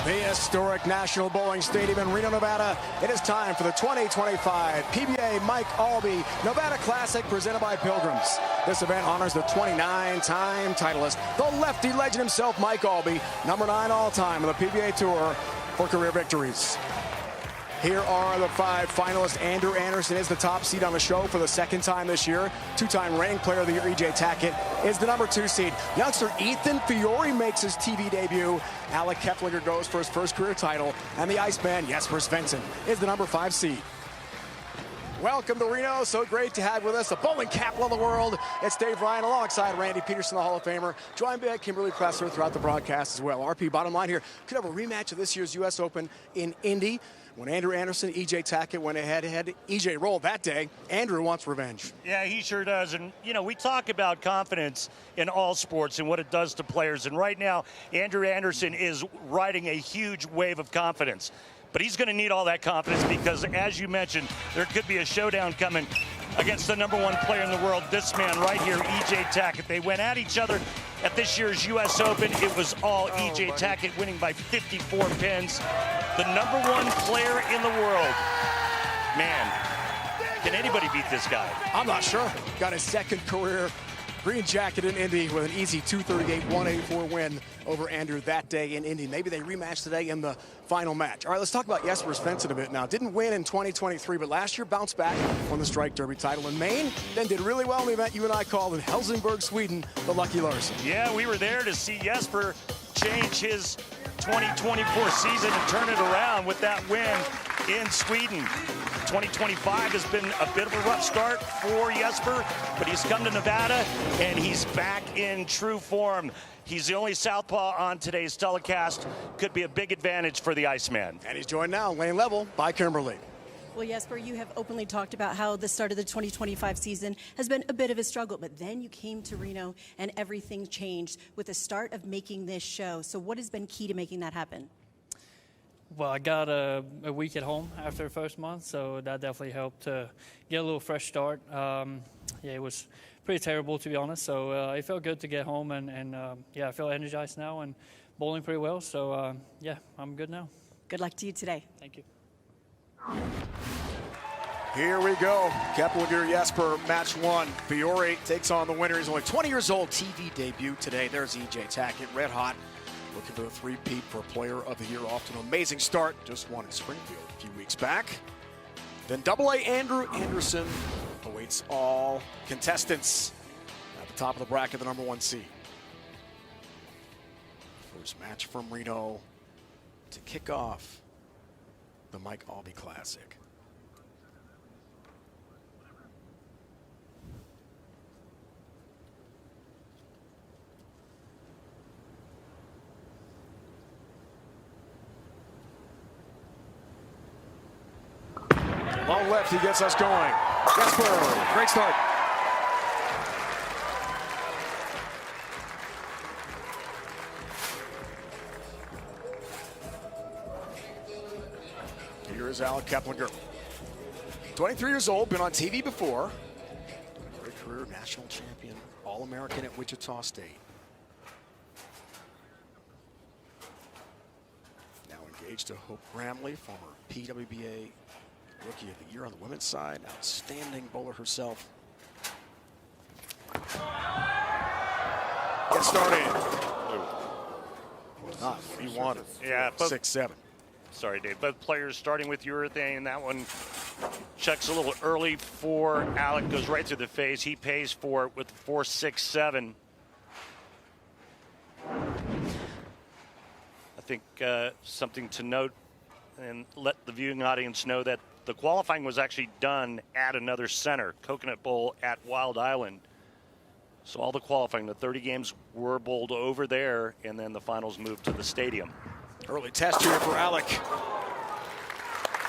The historic National Bowling Stadium in Reno, Nevada. It is time for the 2025 PBA Mike Aulby Nevada Classic presented by Pilgrims. This event honors the 29-time titleist, the lefty legend himself, Mike Aulby, number 9 all-time on the PBA Tour for career victories. Here are the 5 finalists. Andrew Anderson is the top seed on the show for the second time this year. 2-time reigning player of the year, E.J. Tackett, is the number 2 seed. Youngster Ethan Fiore makes his TV debut. Alec Keplinger goes for his first career title. And the Iceman, Jesper Svensson, is the number 5 seed. Welcome to Reno. So great to have with us the bowling capital of the world. It's Dave Ryan alongside Randy Pedersen, the Hall of Famer, joined by Kimberly Pressler throughout the broadcast as well. RP, bottom line here, could have a rematch of this year's U.S. Open in Indy. When Andrew Anderson, E.J. Tackett went head-to-head, E.J. rolled that day. Andrew wants revenge. Yeah, he sure does. And, you know, we talk about confidence in all sports and what it does to players. And right now, Andrew Anderson is riding a huge wave of confidence. But he's going to need all that confidence because, as you mentioned, there could be a showdown coming against the number 1 player in the world, this man right here, E.J. Tackett. They went at each other at this year's U.S. Open. It was all E.J. Tackett winning by 54 pins. The number 1 player in the world. Man, can anybody beat this guy? I'm not sure. Got his second career green jacket in Indy with an easy 238-184 win over Andrew that day in Indy. Maybe they rematch today in the final match. All right, let's talk about Jesper Svensson a bit now. Didn't win in 2023, but last year bounced back, won the Strike Derby title in Maine, then did really well in the event you and I called in Helsingborg, Sweden, the Lucky Larson. Yeah, we were there to see Jesper change his 2024 season and turn it around with that win in Sweden. 2025 has been a bit of a rough start for Jesper, but he's come to Nevada and he's back in true form. He's the only southpaw on today's telecast. Could be a big advantage for the Iceman. And he's joined now, lane level, by Kimberly. Well, Jesper, you have openly talked about how the start of the 2025 season has been a bit of a struggle, but then you came to Reno and everything changed with the start of making this show. So what has been key to making that happen? Well, I got a week at home after the first month, so that definitely helped to get a little fresh start. Yeah, it was pretty terrible, to be honest, so it felt good to get home, and yeah, I feel energized now and bowling pretty well, so yeah, I'm good now. Good luck to you today. Thank you. Here we go. Keplinger, Jesper, match 1. Fiore takes on the winner. He's only 20 years old. TV debut today. There's E.J. Tackett, red hot. Looking for a 3-peat for Player of the Year. Off to an amazing start. Just won in Springfield a few weeks back. Then AA Andrew Anderson awaits all contestants at the top of the bracket, the number 1 seed. First match from Reno to kick off the Mike Aulby Classic. Long left, he gets us going. Jesper, great start. Here is Alec Keplinger. 23 years old, been on TV before. Great career, national champion, All-American at Wichita State. Now engaged to Hope Gramley, former PWBA Rookie of the Year on the women's side. Outstanding bowler herself. Get started. Not what he wanted. Yeah, 6-7. Sorry, Dave. Both players starting with urethane. That one checks a little early for Alec. Goes right through the face. He pays for it with 4-6-7. I think something to note and let the viewing audience know that the qualifying was actually done at another center, Coconut Bowl at Wild Island. So all the qualifying, the 30 games were bowled over there, and then the finals moved to the stadium. Early test here for Alec.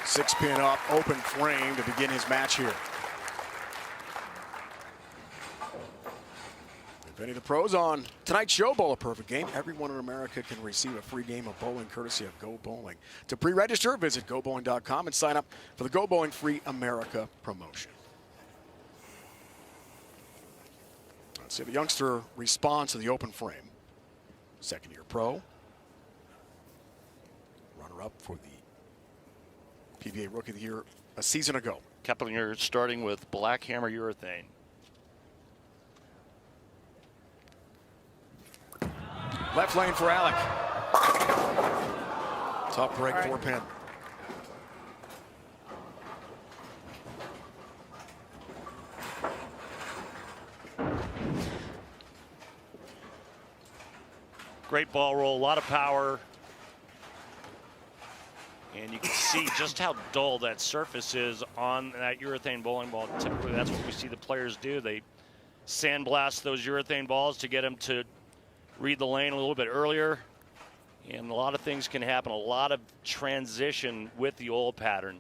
6-pin up, open frame to begin his match here. If any of the pros on tonight's show bowl a perfect game, everyone in America can receive a free game of bowling courtesy of Go Bowling. To pre-register, visit GoBowling.com and sign up for the Go Bowling Free America promotion. Let's see the youngster responds to the open frame. Second-year pro. up for the PBA Rookie of the Year a season ago. Keplinger starting with black hammer urethane. Left lane for Alec. Tough break, 4-pin. Great ball roll, a lot of power. And you can see just how dull that surface is on that urethane bowling ball. Typically, that's what we see the players do. They sandblast those urethane balls to get them to read the lane a little bit earlier. And a lot of things can happen. A lot of transition with the oil pattern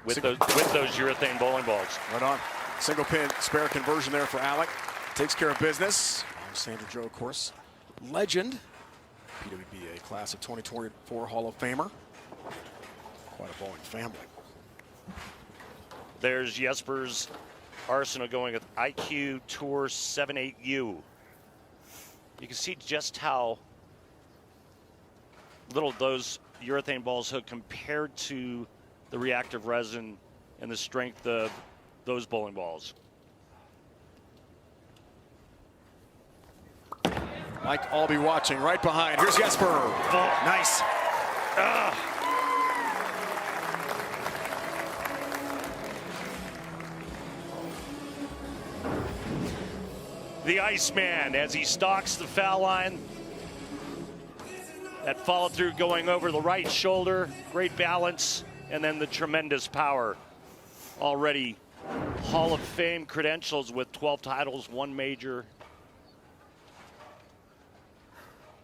with those urethane bowling balls. Right on. Single pin spare conversion there for Alec. Takes care of business. Sandra Joe, of course, legend. PWBA Class of 2024 Hall of Famer. Quite a bowling family. There's Jesper's arsenal going with IQ Tour 78U. You can see just how little those urethane balls hook compared to the reactive resin and the strength of those bowling balls. Mike Aulby watching right behind. Here's Jesper. Oh. Nice. The Iceman as he stalks the foul line. That follow through going over the right shoulder. Great balance. And then the tremendous power. Already Hall of Fame credentials with 12 titles, 1 major.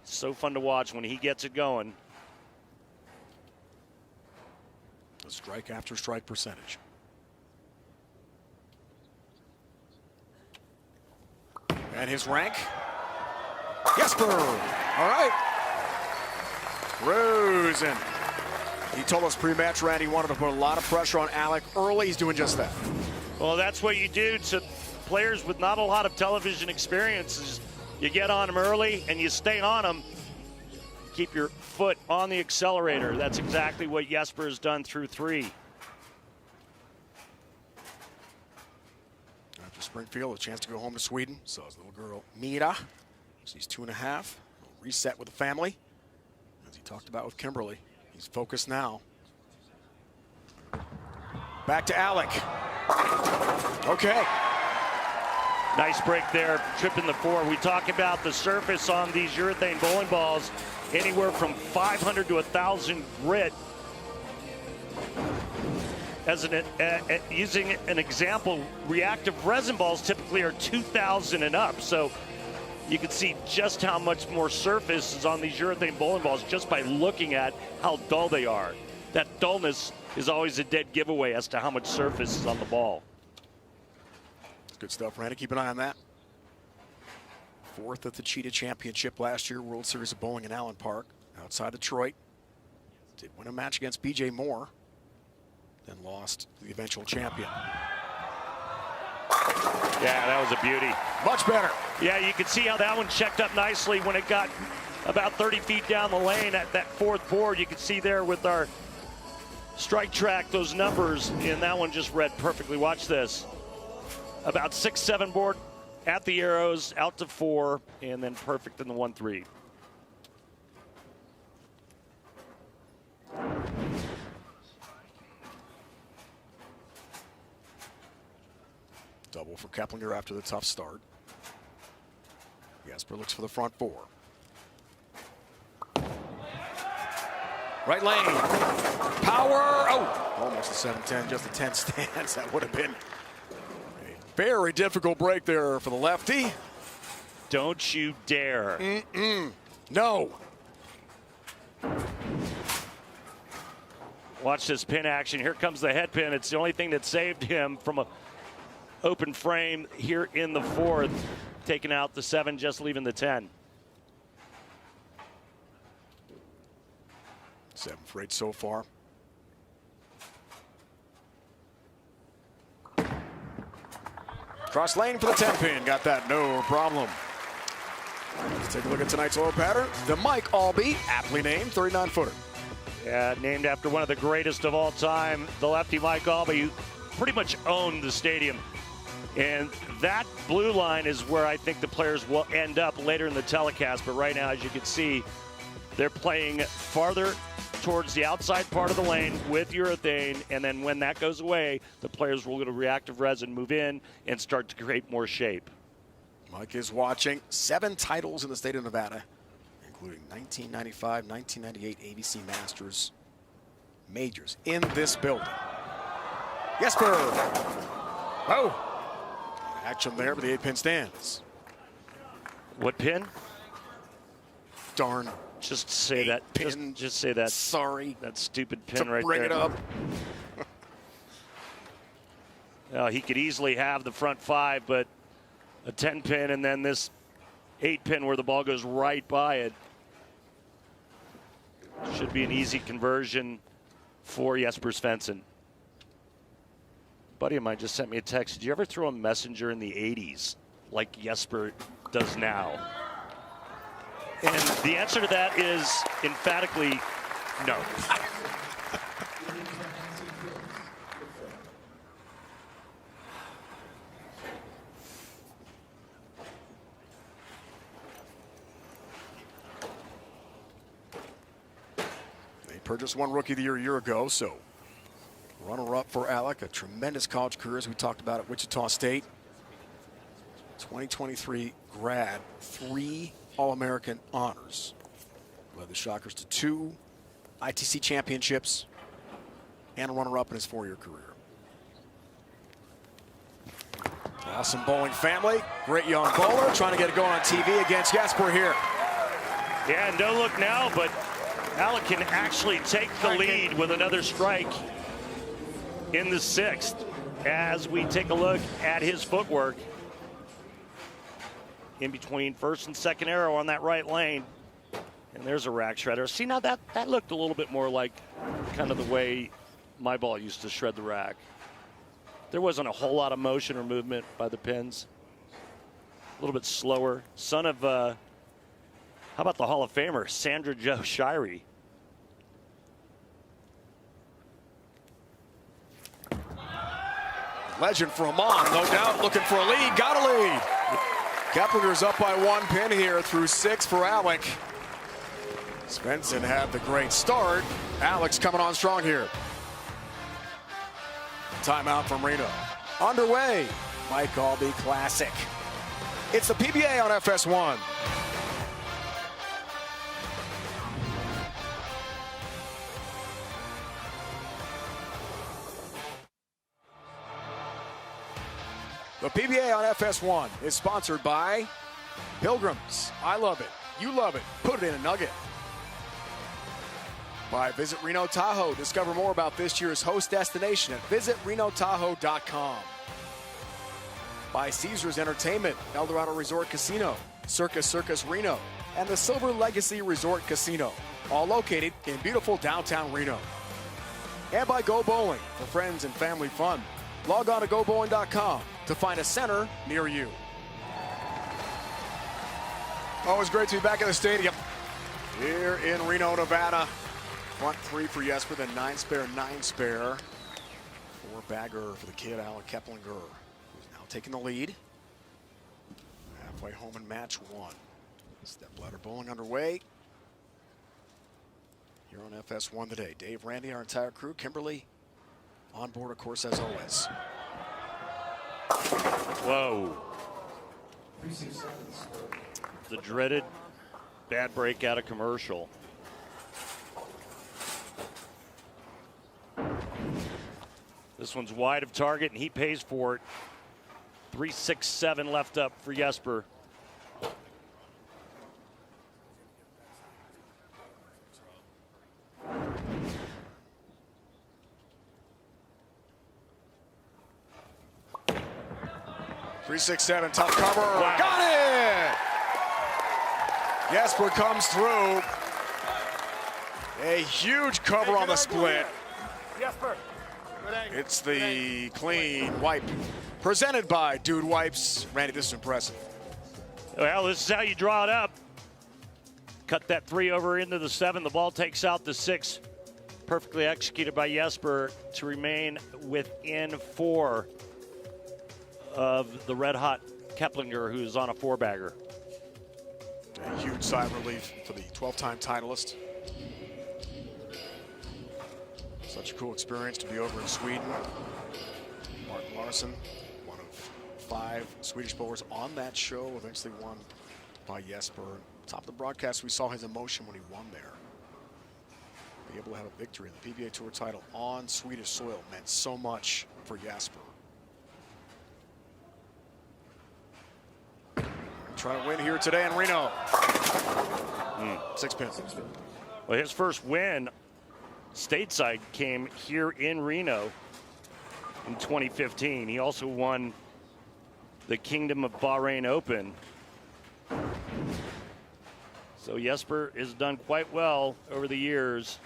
So fun to watch when he gets it going. The strike after strike percentage. And his rank. Jesper. All right. Rosen. He told us pre-match, Randy, wanted to put a lot of pressure on Alec early. He's doing just that. Well, that's what you do to players with not a lot of television experiences. You get on them early and you stay on them. Keep your foot on the accelerator. That's exactly what Jesper has done through 3. After Springfield, a chance to go home to Sweden. So his little girl, Mira. She's 2.5. Reset with the family. As he talked about with Kimberly. He's focused now. Back to Alec. Okay. Nice break there, tripping the 4. We talk about the surface on these urethane bowling balls, anywhere from 500 to 1,000 grit. As using an example, reactive resin balls typically are 2,000 and up. So you can see just how much more surface is on these urethane bowling balls just by looking at how dull they are. That dullness is always a dead giveaway as to how much surface is on the ball. Good stuff, Randy. Keep an eye on that. 4th at the Cheetah Championship last year, World Series of Bowling in Allen Park, outside Detroit. Did win a match against B.J. Moore, then lost to the eventual champion. Yeah, that was a beauty. Much better. Yeah, you can see how that one checked up nicely when it got about 30 feet down the lane at that 4th board. You can see there with our strike track those numbers, and that one just read perfectly. Watch this. About 6-7 board at the arrows, out to 4, and then perfect in the 1-3. Double for Keplinger after the tough start. Jesper looks for the front 4. Right lane. Power. Oh, almost a 7-10, just a 10 stands. That would have been a very difficult break there for the lefty. Don't you dare. No. Watch this pin action. Here comes the head pin. It's the only thing that saved him from a open frame here in the 4th. Taking out the 7, just leaving the 10. 7 for 8 so far. Cross lane for the 10 pin. Got that, no problem. Let's take a look at tonight's oil pattern. The Mike Aulby, aptly named 39-footer. Yeah, named after one of the greatest of all time, the lefty Mike Aulby, who pretty much owned the stadium. And that blue line is where I think the players will end up later in the telecast. But right now, as you can see, they're playing farther towards the outside part of the lane with urethane. And then when that goes away, the players will go to reactive resin, move in, and start to create more shape. Mike is watching 7 titles in the state of Nevada, including 1995, 1998 ABC Masters majors in this building. Jesper. Oh. Action there, but the 8-pin stands. What pin? Darn. Just say that. Just say that. Sorry. That stupid pin right there. Bring it up. He could easily have the front 5, but a 10-pin and then this 8-pin where the ball goes right by it should be an easy conversion for Jesper Svensson. A buddy of mine just sent me a text. Did you ever throw a messenger in the 80s like Jesper does now? And the answer to that is emphatically no. They purchased one Rookie of the Year a year ago, so runner-up for Alec, a tremendous college career, as we talked about at Wichita State. 2023 grad, 3 All-American honors. Led the Shockers to 2 ITC championships and a runner-up in his 4-year career. Awesome bowling family, great young bowler, trying to get it going on TV against Jesper here. Yeah, and don't look now, but Alec can actually take the lead with another strike in the 6th as we take a look at his footwork. In between first and second arrow on that right lane. And there's a rack shredder. See, now that looked a little bit more like kind of the way my ball used to shred the rack. There wasn't a whole lot of motion or movement by the pins. A little bit slower. Son of, how about the Hall of Famer, Sandra Jo Shirey. Legend for Amon, no doubt, looking for a lead, got a lead. Keplinger's up by 1 pin here through 6 for Alec. Svensson had the great start. Alec's coming on strong here. Timeout from Reno. Underway, Mike Aulby Classic. It's the PBA on FS1. The PBA on FS1 is sponsored by Pilgrims. I love it. You love it. Put it in a nugget. By Visit Reno Tahoe. Discover more about this year's host destination at visitrenotahoe.com. By Caesars Entertainment, Eldorado Resort Casino, Circus Reno, and the Silver Legacy Resort Casino, all located in beautiful downtown Reno. And by Go Bowling for friends and family fun. Log on to gobowling.com to find a center near you. Always great to be back at the stadium here in Reno, Nevada. Front 3 for Jesper, then 9-spare, 9-spare. 4-bagger for the kid, Alec Keplinger, who's now taking the lead. Halfway home in match 1. Stepladder bowling underway here on FS1 today. Dave, Randy, our entire crew, Kimberly on board, of course, as always. Whoa. The dreaded bad break out of commercial. This one's wide of target, and he pays for it. 3-6-7 left up for Jesper. Three, 6-7, tough cover. Wow. Got it! Jesper comes through. A huge cover on the split. Jesper. It's the clean wipe presented by Dude Wipes. Randy, this is impressive. Well, this is how you draw it up. Cut that 3 over into the 7. The ball takes out the 6. Perfectly executed by Jesper to remain within 4 of the red-hot Keplinger, who's on a 4-bagger. A huge sigh of relief for the 12-time titleist. Such a cool experience to be over in Sweden. Martin Larsson, one of 5 Swedish bowlers on that show, eventually won by Jesper. Top of the broadcast, we saw his emotion when he won there. Be able to have a victory in the PBA Tour title on Swedish soil meant so much for Jesper. Trying to win here today in Reno. 6 pin. Well, his first win stateside came here in Reno in 2015. He also won the Kingdom of Bahrain Open. So Jesper has done quite well over the years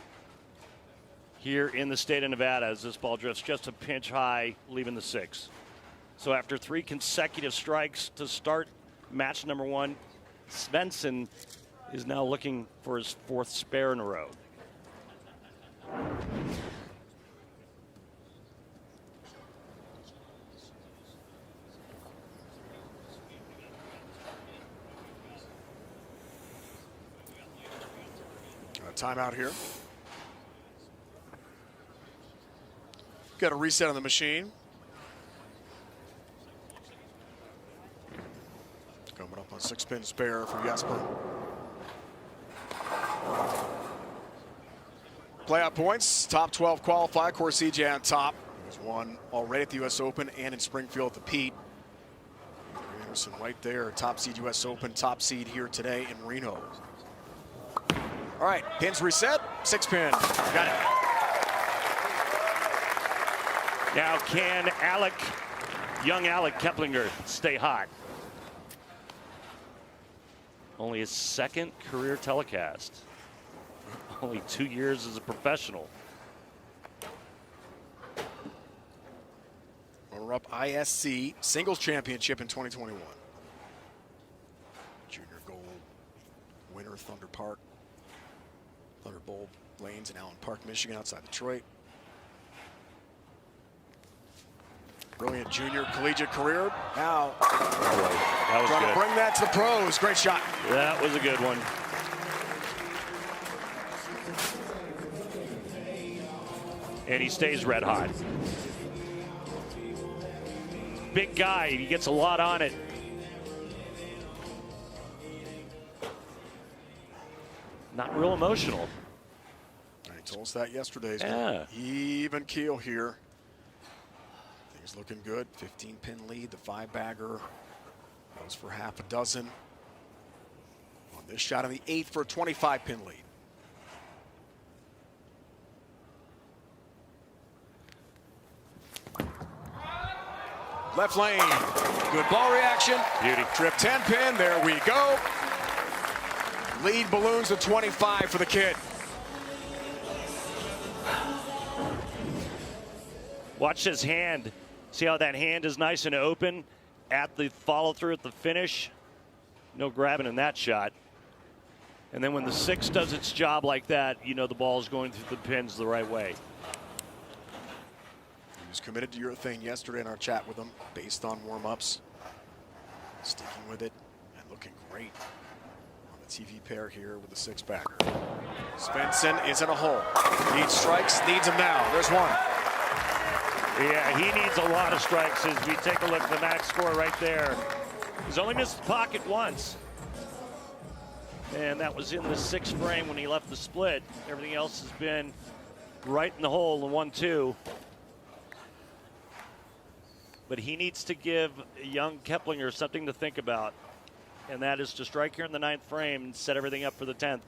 here in the state of Nevada as this ball drifts just a pinch high, leaving the 6. So after 3 consecutive strikes to start match number 1, Svensson is now looking for his 4th spare in a row. Timeout here. Got a reset on the machine. Coming up on 6-pin spare for Jesper. Playout points, top 12 qualify. Of course, CJ on top. He's won already at the U.S. Open and in Springfield at the Pete. Anderson right there, top seed U.S. Open, top seed here today in Reno. All right, pins reset, 6-pin. Got it. Now, can young Alec Keplinger stay hot? Only his 2nd career telecast. Only 2 years as a professional. Runner-up ISC singles championship in 2021. Junior gold winner, Thunder Park. Thunderbolt lanes in Allen Park, Michigan, outside Detroit. Brilliant junior collegiate career. Now, that was trying good. to bring that to the pros. Great shot. That was a good one. And he stays red hot. Big guy, he gets a lot on it. Not real emotional. He told us that yesterday. Yeah. Even keel here. Things looking good. 15-pin lead. The 5-bagger goes for half a dozen. On this shot on the 8th for a 25-pin lead. Left lane. Good ball reaction. Beauty. Trip 10-pin. There we go. Lead balloons to 25 for the kid. Watch his hand. See how that hand is nice and open at the follow through at the finish. No grabbing in that shot. And then when the 6 does its job like that, you know the ball is going through the pins the right way. He was committed to urethane yesterday in our chat with him based on warm-ups. Sticking with it and looking great. TV pair here with the 6-bagger. Svensson is in a hole. Needs strikes, needs them now. There's one. Yeah, he needs a lot of strikes as we take a look at the max score right there. He's only missed the pocket once. And that was in the 6th frame when he left the split. Everything else has been right in the hole, the 1-2. But he needs to give young Keplinger something to think about. And that is to strike here in the 9th frame and set everything up for the 10th.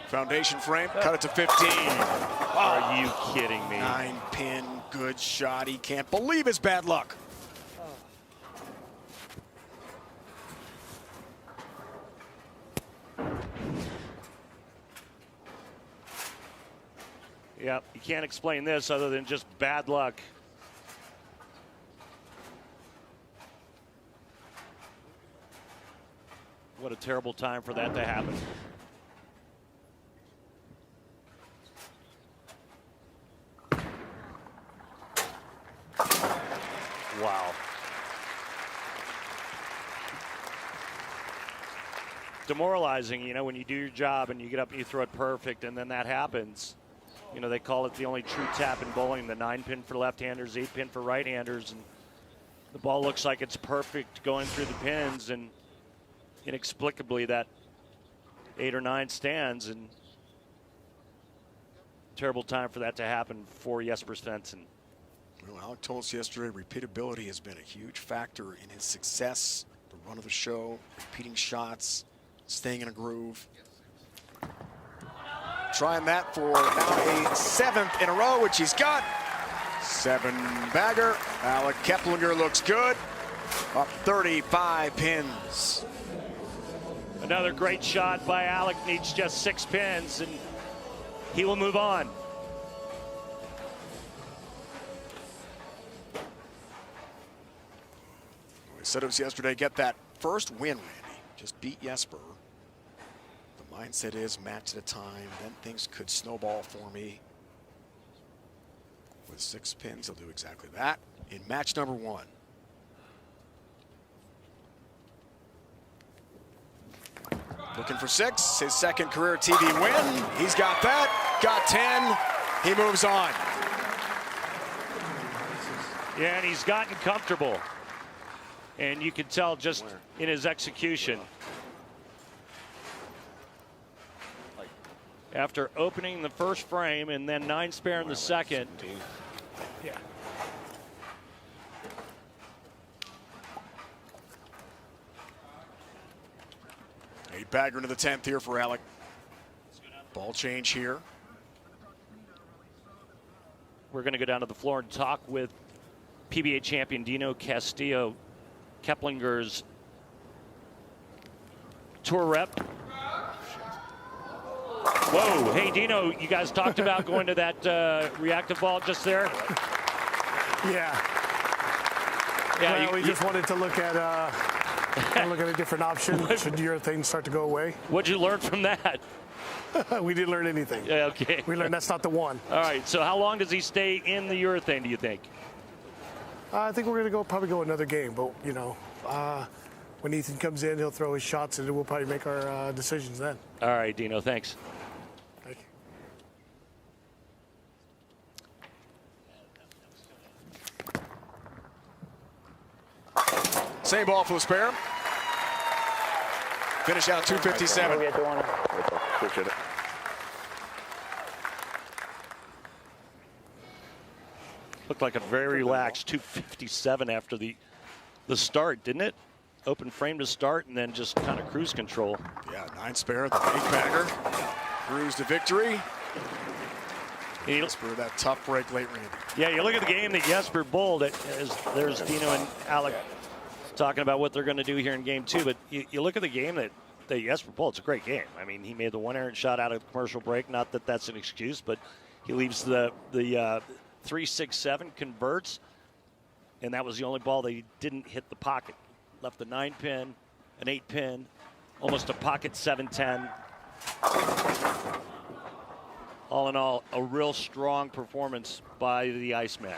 Foundation frame, cut it to 15. Are you kidding me? 9-pin, good shot. He can't believe his bad luck. Yeah, you can't explain this other than just bad luck. What a terrible time for that to happen. Wow. Demoralizing, you know, when you do your job and you get up and you throw it perfect and then that happens. You know, they call it the only true tap in bowling, the 9-pin for left-handers, 8-pin for right-handers, and the ball looks like it's perfect going through the pins, and inexplicably that 8 or 9 stands, and terrible time for that to happen for Jesper Svensson. Well, Alec told us yesterday repeatability has been a huge factor in his success, the run of the show, repeating shots, staying in a groove. Trying that for now a 7th in a row, which he's got. 7-bagger. Alec Keplinger looks good. Up 35 pins. Another great shot by Alec, needs just 6 pins, and he will move on. We said it was yesterday, get that first win, Randy. Just beat Jesper. The mindset is match at a time, then things could snowball for me. With 6 pins, he'll do exactly that in match number 1. Looking for 6, his second career TV win. He's got that, got 10, he moves on. Yeah, and he's gotten comfortable. And you can tell just in his execution. After opening the first frame and then 9 spare in the second. Yeah. Bagger into the 10th here for Alec. Ball change here. We're going to go down to the floor and talk with PBA champion Dino Castillo, Keplinger's tour rep. Whoa, hey Dino, you guys talked about going to that reactive ball just there? Yeah. Yeah, well, we just wanted to look at a different option. Should urethane start to go away? What'd you learn from that? We didn't learn anything. Yeah, okay. We learned that's not the one. All right, so how long does he stay in the urethane, do you think? I think we're going to probably go another game, but, you know, when Ethan comes in, he'll throw his shots, and we'll probably make our decisions then. All right, Dino, thanks. Thank you. Same ball for the spare. Finish out 257. Appreciate it. Looked like a very relaxed 257 after the start, didn't it? Open frame to start and then just kind of cruise control. Yeah, 9 spare, the 8-bagger. Cruise to victory. Jesper, that tough break late, Randy. Yeah, you look at the game that Jesper bowled. There's Dino and Alec talking about what they're going to do here in game 2. But you look at the game that Jesper bowled. It's a great game. I mean, he made the 1 errant shot out of the commercial break. Not that that's an excuse, but he leaves the 3-6-7, converts, and that was the only ball that he didn't hit the pocket. Left the 9-pin, an 8-pin, almost a pocket 7-10. All in all, a real strong performance by the Iceman.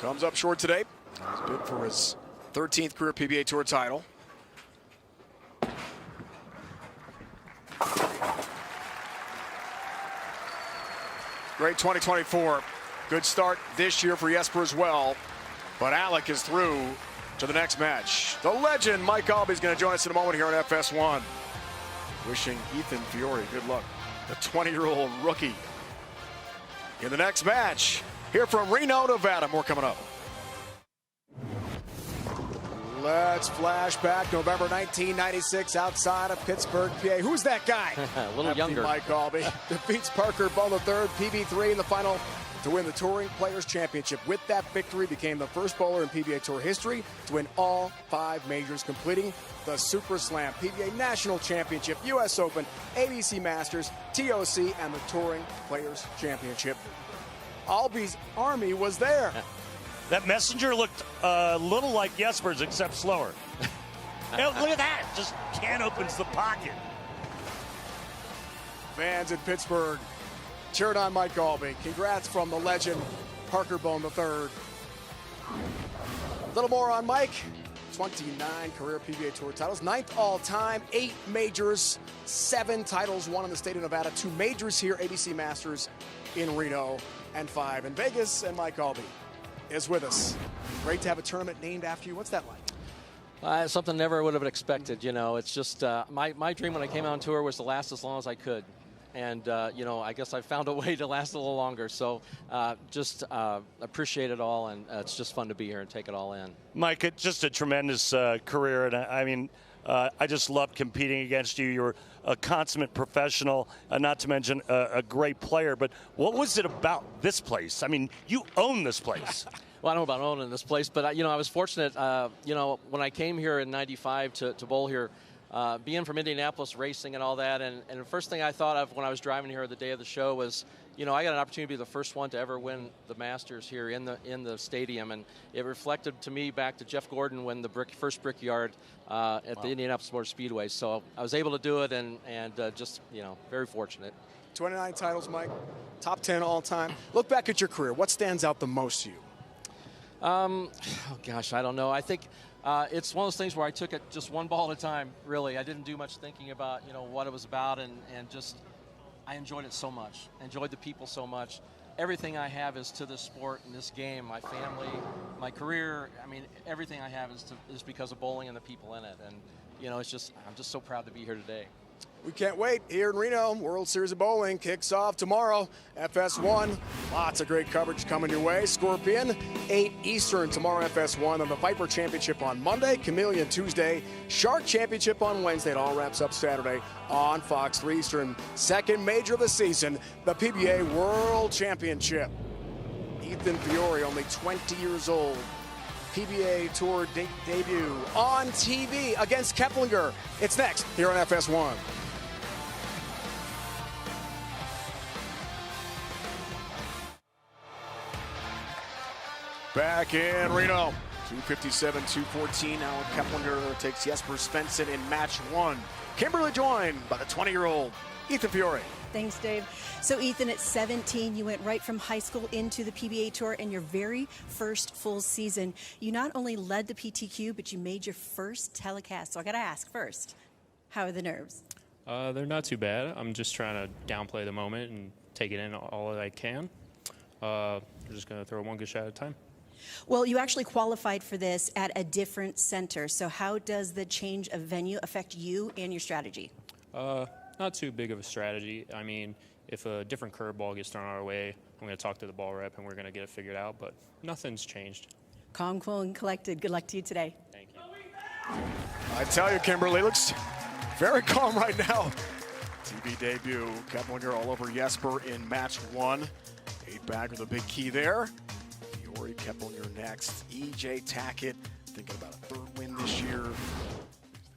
Comes up short today. He's bid for his 13th career PBA Tour title. Great 2024. Good start this year for Jesper as well. But Alec is through to the next match. The legend Mike Aulby is going to join us in a moment here on FS1. Wishing Ethan Fiore good luck, the 20-year-old rookie. In the next match, here from Reno, Nevada. More coming up. Let's flash back November 1996 outside of Pittsburgh, PA. Who's that guy? A little younger. Mike Aulby defeats Parker Ball III, PB3 in the final to win the Touring Players Championship. With that victory, became the first bowler in PBA Tour history to win all 5 majors, completing the Super Slam, PBA National Championship, U.S. Open, ABC Masters, TOC, and the Touring Players Championship. Aulby's Army was there. That messenger looked a little like Jesper's, except slower. Look at that. Just can opens the pocket. Fans in Pittsburgh cheered on Mike Aulby. Congrats from the legend, Parker Bone III. A little more on Mike. 29 career PBA Tour titles, 9th all-time, 8 majors, 7 titles won in the state of Nevada, 2 majors here, ABC Masters in Reno, and 5 in Vegas. And Mike Aulby is with us. Great to have a tournament named after you. What's that like? Something never would have expected. You know, it's just my dream when I came out on tour was to last as long as I could. And, you know, I guess I found a way to last a little longer. So just appreciate it all, and it's just fun to be here and take it all in. Mike, it's just a tremendous career. And I mean, I just love competing against you. You're a consummate professional, not to mention a great player. But what was it about this place? I mean, you own this place. Well, I don't know about owning this place, but, you know, I was fortunate, you know, when I came here in '95 to bowl here, being from Indianapolis, racing and all that, and the first thing I thought of when I was driving here the day of the show was, you know, I got an opportunity to be the first one to ever win the Masters here in the stadium, and it reflected to me back to Jeff Gordon when the first Brickyard at the Indianapolis Motor Speedway. So I was able to do it, and just, you know, very fortunate. 29 titles, Mike. Top 10 all time. Look back at your career. What stands out the most to you? Oh gosh, I don't know. I think it's one of those things where I took it just one ball at a time, really. I didn't do much thinking about, you know, what it was about, and just I enjoyed it so much. Enjoyed the people so much. Everything I have is to this sport and this game, my family, my career. I mean, everything I have is because of bowling and the people in it. And, you know, it's just, I'm just so proud to be here today. We can't wait. Here in Reno, World Series of Bowling kicks off tomorrow. FS1, lots of great coverage coming your way. Scorpion, 8 Eastern tomorrow, FS1. And the Viper Championship on Monday, Chameleon Tuesday, Shark Championship on Wednesday. It all wraps up Saturday on Fox 3 Eastern. Second major of the season, the PBA World Championship. Ethan Fiore, only 20 years old. PBA Tour debut on TV against Keplinger. It's next here on FS1. Back in Reno, 257-214. Now Keplinger takes Jesper Svensson in match 1. Kimberly joined by the 20-year-old Ethan Fiore. Thanks, Dave. So, Ethan, at 17, you went right from high school into the PBA Tour, and your very first full season, you not only led the PTQ, but you made your first telecast. So I got to ask first, how are the nerves? They're not too bad. I'm just trying to downplay the moment and take it in all that I can. I'm just going to throw one good shot at a time. Well, you actually qualified for this at a different center. So how does the change of venue affect you and your strategy? Not too big of a strategy. I mean, if a different curveball gets thrown our way, I'm going to talk to the ball rep and we're going to get it figured out, but nothing's changed. Calm, cool, and collected. Good luck to you today. Thank you. I tell you, Kimberly looks very calm right now. TV debut, Keplinger all over Jesper in match 1. 8-bagger, the big key there. Fiore, Keplinger next. EJ Tackett thinking about a 3rd win this year.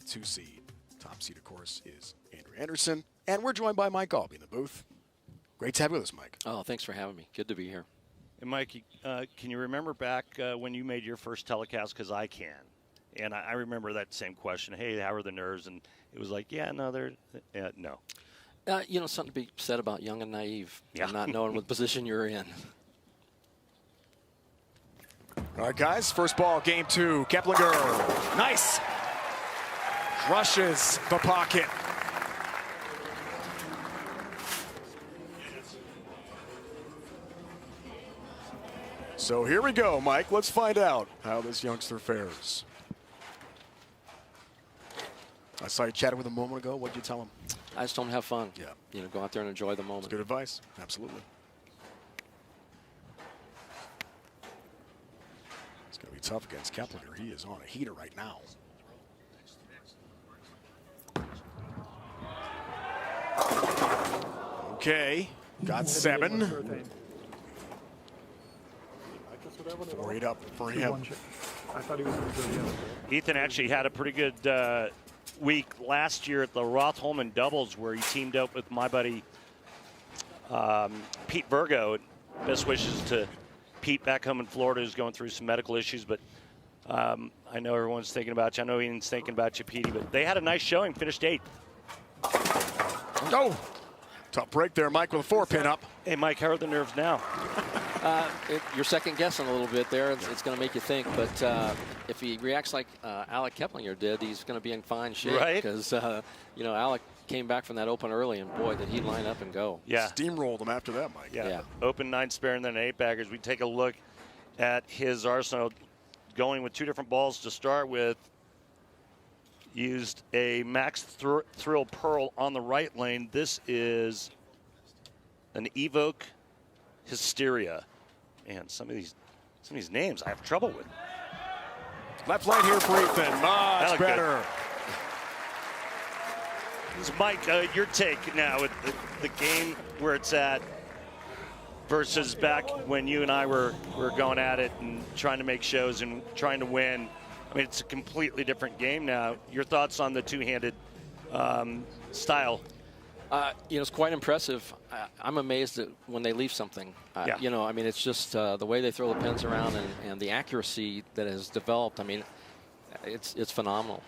The 2 seed. Top seed, of course, is Andrew Anderson. And we're joined by Mike Aulby in the booth. Great to have you with us, Mike. Oh, thanks for having me. Good to be here. And Mike, can you remember back when you made your first telecast? Because I can. And I remember that same question. Hey, how are the nerves? And it was like, yeah, no, they're no. You know, something to be said about young and naive, Yeah. and not knowing what position you're in. All right, guys, first ball, game 2. Keplinger, nice. Rushes the pocket. So here we go, Mike. Let's find out how this youngster fares. I saw you chatting with him a moment ago. What did you tell him? I just don't have fun. Yeah. You know, go out there and enjoy the moment. That's good advice. Absolutely. It's going to be tough against Keplinger. He is on a heater right now. Okay, got 7. 4-8 up for him. I thought he was going to go the other way. Ethan actually had a pretty good week last year at the Roth-Holman doubles where he teamed up with my buddy Pete Virgo. Best wishes to Pete back home in Florida, who's going through some medical issues. But I know everyone's thinking about you. I know Ian's thinking about you, Petey. But they had a nice showing, finished 8th. Oh, tough break there, Mike, with a 4-pin up. Hey, Mike, how are the nerves now? You're second guessing a little bit there. It's going to make you think. But if he reacts like Alec Keplinger did, he's going to be in fine shape. Right. Because, Alec came back from that open early, and boy, did he line up and go. Yeah. Steamrolled him after that, Mike. Yeah. Open 9 spare and then 8-baggers. We take a look at his arsenal, going with 2 different balls to start with. Used a Max Thrill Pearl on the right lane. This is an Evoke Hysteria. And some of these names I have trouble with. Left lane here for Ethan. Much better. So Mike, your take now with the game where it's at versus back when you and I were going at it and trying to make shows and trying to win. I mean, it's a completely different game now. Your thoughts on the two-handed style? It's quite impressive. I'm amazed at when they leave something. It's just the way they throw the pins around and the accuracy that has developed. I mean, it's phenomenal.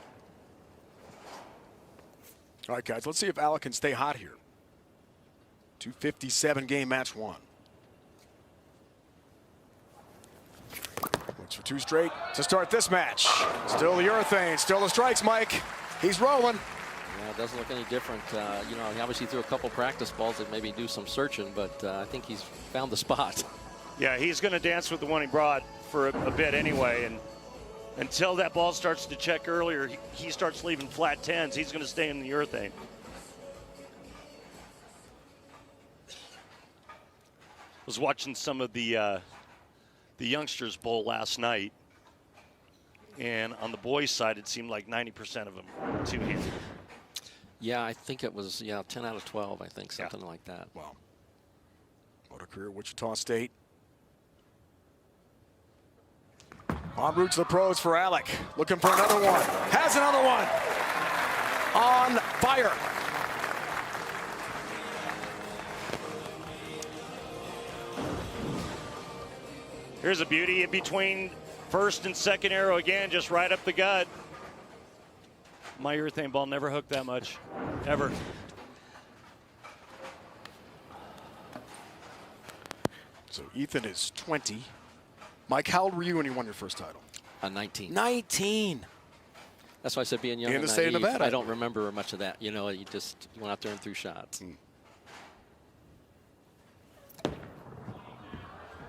All right, guys, let's see if Alec can stay hot here. 257 game match 1. Looks for 2 straight to start this match. Still the urethane, still the strikes, Mike. He's rolling. Yeah, it doesn't look any different. He obviously threw a couple practice balls that maybe do some searching, but I think he's found the spot. Yeah, he's going to dance with the one he brought for a bit anyway, and until that ball starts to check earlier, he starts leaving flat 10s. He's going to stay in the urethane. Was watching some of the youngsters bowl last night, and on the boys' side, it seemed like 90% of them were two-handed. Yeah, I think it was 10 out of 12. I think something like that. Wow. What a career at Wichita State. En route to the pros for Alec. Looking for another one. Has another one. On fire. Here's a beauty in between first and second arrow again, just right up the gut. My urethane ball never hooked that much, ever. So Ethan is 20. Mike, how old were you when you won your first title? 19. 19. That's why I said being young In and the state of naive. Nevada. I don't remember much of that. You went out there and threw shots.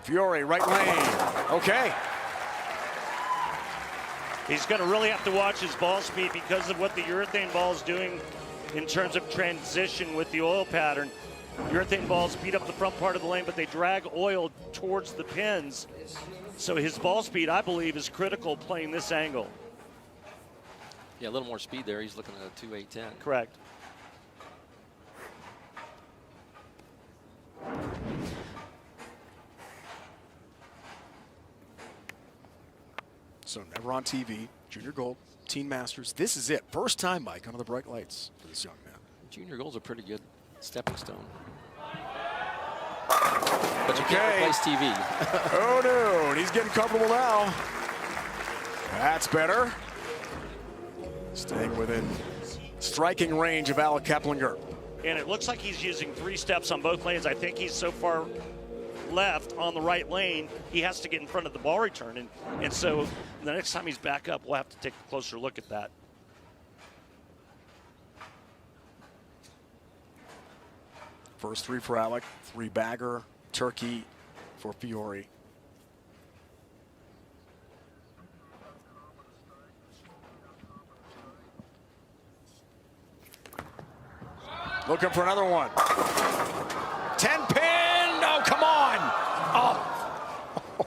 Fiore, right lane. Okay. He's going to really have to watch his ball speed because of what the urethane ball is doing in terms of transition with the oil pattern. Urethane balls beat up the front part of the lane, but they drag oil towards the pins. So his ball speed, I believe, is critical playing this angle. Yeah, a little more speed there. He's looking at a 2.810. Correct. So never on TV, Junior Gold, Teen Masters. This is it. First time, Mike, under the bright lights for this young man. Junior Gold's a pretty good stepping stone. But you can't replace TV. Oh, no. And he's getting comfortable now. That's better. Staying within striking range of Alec Keplinger. And it looks like he's using 3 steps on both lanes. I think he's so far left on the right lane, he has to get in front of the ball return. And so the next time he's back up, we'll have to take a closer look at that. First 3 for Alec, 3-bagger, turkey for Fiore. Looking for another one. 10 pin. Oh, come on. Oh.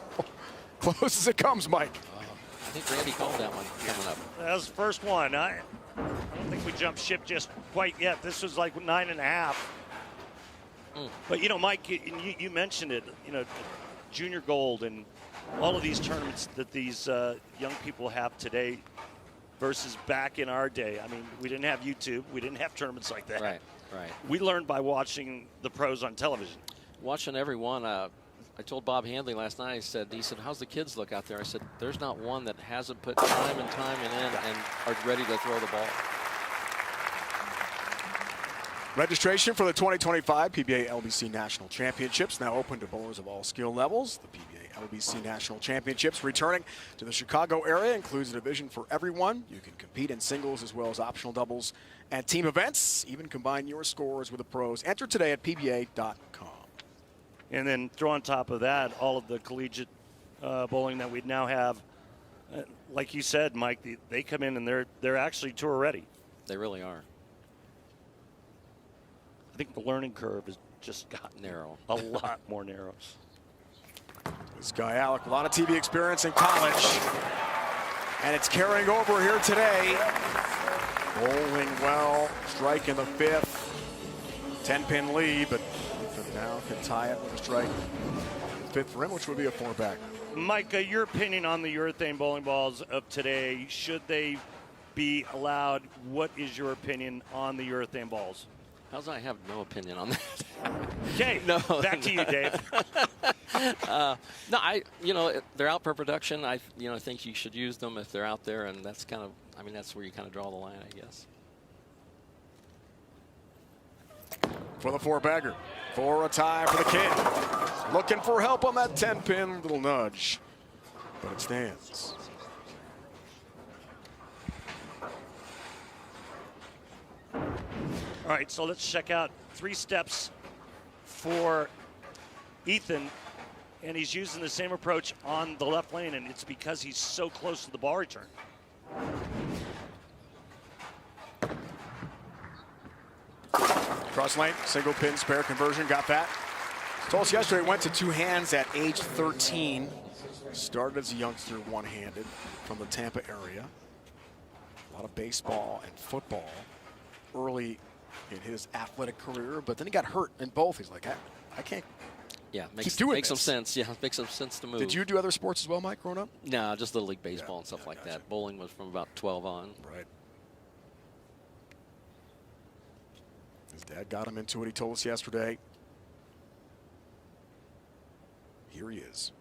Close as it comes, Mike. I think Randy called that one coming up. That was the first one. I don't think we jumped ship just quite yet. This was like 9.5. But, Mike, you mentioned it, Junior Gold and all of these tournaments that these young people have today versus back in our day. I mean, we didn't have YouTube. We didn't have tournaments like that. Right. We learned by watching the pros on television. Watching every one. I told Bob Handley last night, he said, how's the kids look out there? I said, there's not one that hasn't put time and time in and are ready to throw the ball. Registration for the 2025 PBA LBC National Championships now open to bowlers of all skill levels. The PBA LBC National Championships returning to the Chicago area includes a division for everyone. You can compete in singles as well as optional doubles and team events. Even combine your scores with the pros. Enter today at pba.com. And then throw on top of that all of the collegiate bowling that we now have. Like you said, Mike, they come in and they're actually tour ready. They really are. I think the learning curve has just gotten narrow, a lot more narrow. This guy, Alec, a lot of TV experience in college, and it's carrying over here today. Bowling well, strike in the fifth. 10-pin lead, but now can tie it with a strike. Fifth for him, which would be a 4-back. Mike, your opinion on the urethane bowling balls of today, should they be allowed? What is your opinion on the urethane balls? How's I have no opinion on that? Okay, back to you, Dave. No, they're out for production. I think you should use them if they're out there, and that's kind of, that's where you kind of draw the line, I guess. For the 4-bagger, for a tie for the kid. Looking for help on that 10-pin, little nudge, but it stands. All right, so let's check out 3 steps for Ethan, and he's using the same approach on the left lane, and it's because he's so close to the ball return. Cross lane, single pin spare conversion, got that. Told us yesterday, went to 2 hands at age 13. Started as a youngster one-handed from the Tampa area. A lot of baseball and football early in his athletic career, but then he got hurt in both. He's like, I can't. Yeah, makes some sense. Yeah, makes some sense to move. Did you do other sports as well, Mike, growing up? No, just Little League baseball and stuff like that. Bowling was from about 12 on. Right. His dad got him into it. He told us yesterday. Here he is.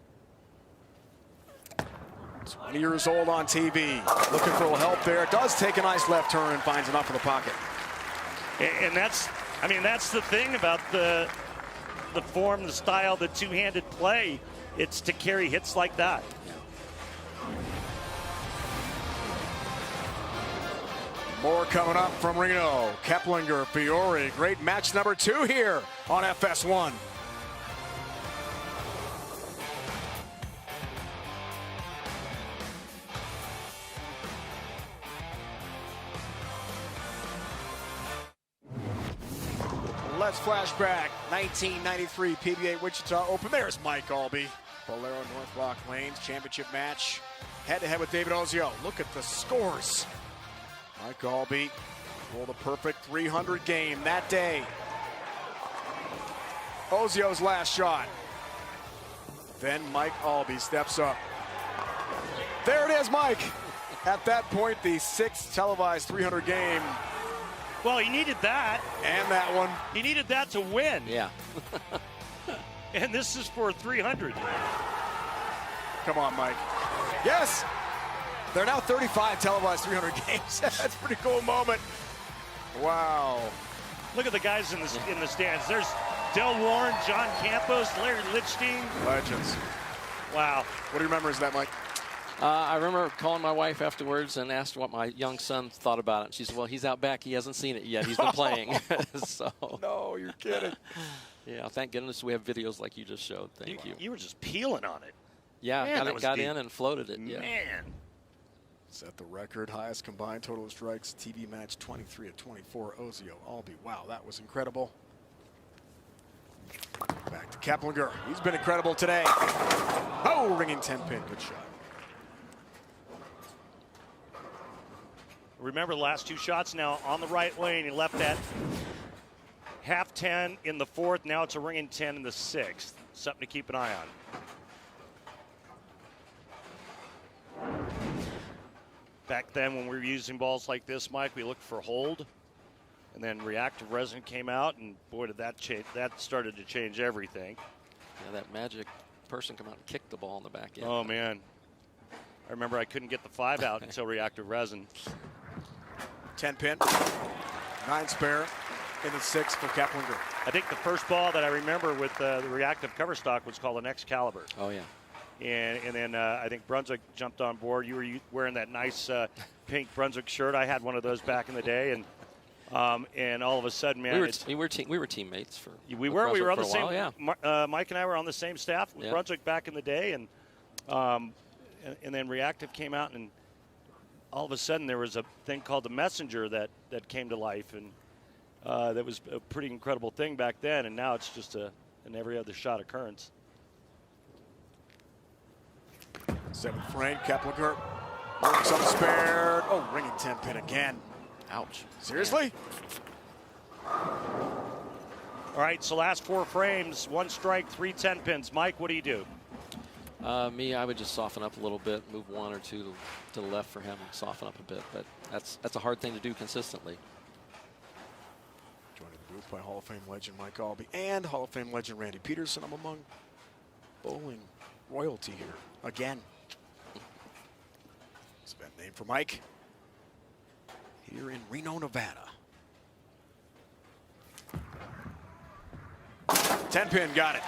20 years old on TV. Looking for a little help there. Does take a nice left turn and finds enough in the pocket. And that's the thing about the form, the style, the two-handed play. It's to carry hits like that. More coming up from Reno. Keplinger, Fiore. Great match number 2 here on FS1. Let's flash back. 1993 PBA Wichita Open. There's Mike Aulby. Bolero North Rock Lanes championship match. Head-to-head with David Ozio. Look at the scores. Mike Aulby rolled a perfect 300 game that day. Ozio's last shot. Then Mike Aulby steps up. There it is, Mike. At that point, the 6th televised 300 game. Well, he needed that. And that one. He needed that to win. Yeah. And this is for 300. Come on, Mike. Yes. They're now 35 televised 300 games. That's a pretty cool moment. Wow. Look at the guys in the stands. There's Del Warren, John Campos, Larry Lichstein. Legends. Wow. What do you remember? Is that, Mike? I remember calling my wife afterwards and asked what my young son thought about it. She said, well, he's out back. He hasn't seen it yet. He's been playing. So. No, you're kidding. Yeah, thank goodness we have videos like you just showed. Thank you. You were just peeling on it. Yeah, Man, got in and floated it. Yeah. Man. Set the record highest combined total of strikes. TV match 23 of 24. Ozio, Aulby. Wow, that was incredible. Back to Keplinger. He's been incredible today. Oh, ringing 10-pin. Good shot. Remember the last 2 shots now on the right lane. He left that half 10 in the 4th. Now it's a ringing 10 in the 6th. Something to keep an eye on. Back then when we were using balls like this, Mike, we looked for hold. And then reactive resin came out, and boy, did that change. That started to change everything. Yeah, that magic person come out and kick the ball in the back end. Oh, man. I remember I couldn't get the 5 out until reactive resin. 10 pin, 9 spare in the 6 for Keplinger. I think the first ball that I remember with the reactive cover stock was called an Excalibur. Oh, yeah. And then I think Brunswick jumped on board. You were wearing that nice pink Brunswick shirt. I had one of those back in the day, and all of a sudden, man, we were teammates for. We were on the same. While, yeah. Mike and I were on the same staff with yeah. Brunswick back in the day, and then reactive came out, and all of a sudden there was a thing called the Messenger that came to life, and that was a pretty incredible thing back then, and now it's just an every other shot occurrence. 7th frame, Keplinger works up spared. Oh, ringing 10 pin again. Ouch. Seriously? All right, so last 4 frames, 1 strike, 3 10 pins. Mike, what do you do? Me, I would just soften up a little bit, move 1 or 2 to the left for him, and soften up a bit. But that's a hard thing to do consistently. Joined in the booth by Hall of Fame legend Mike Aulby and Hall of Fame legend Randy Pedersen. I'm among bowling royalty here again. It's a bad name for Mike. Here in Reno, Nevada. 10 pin, got it.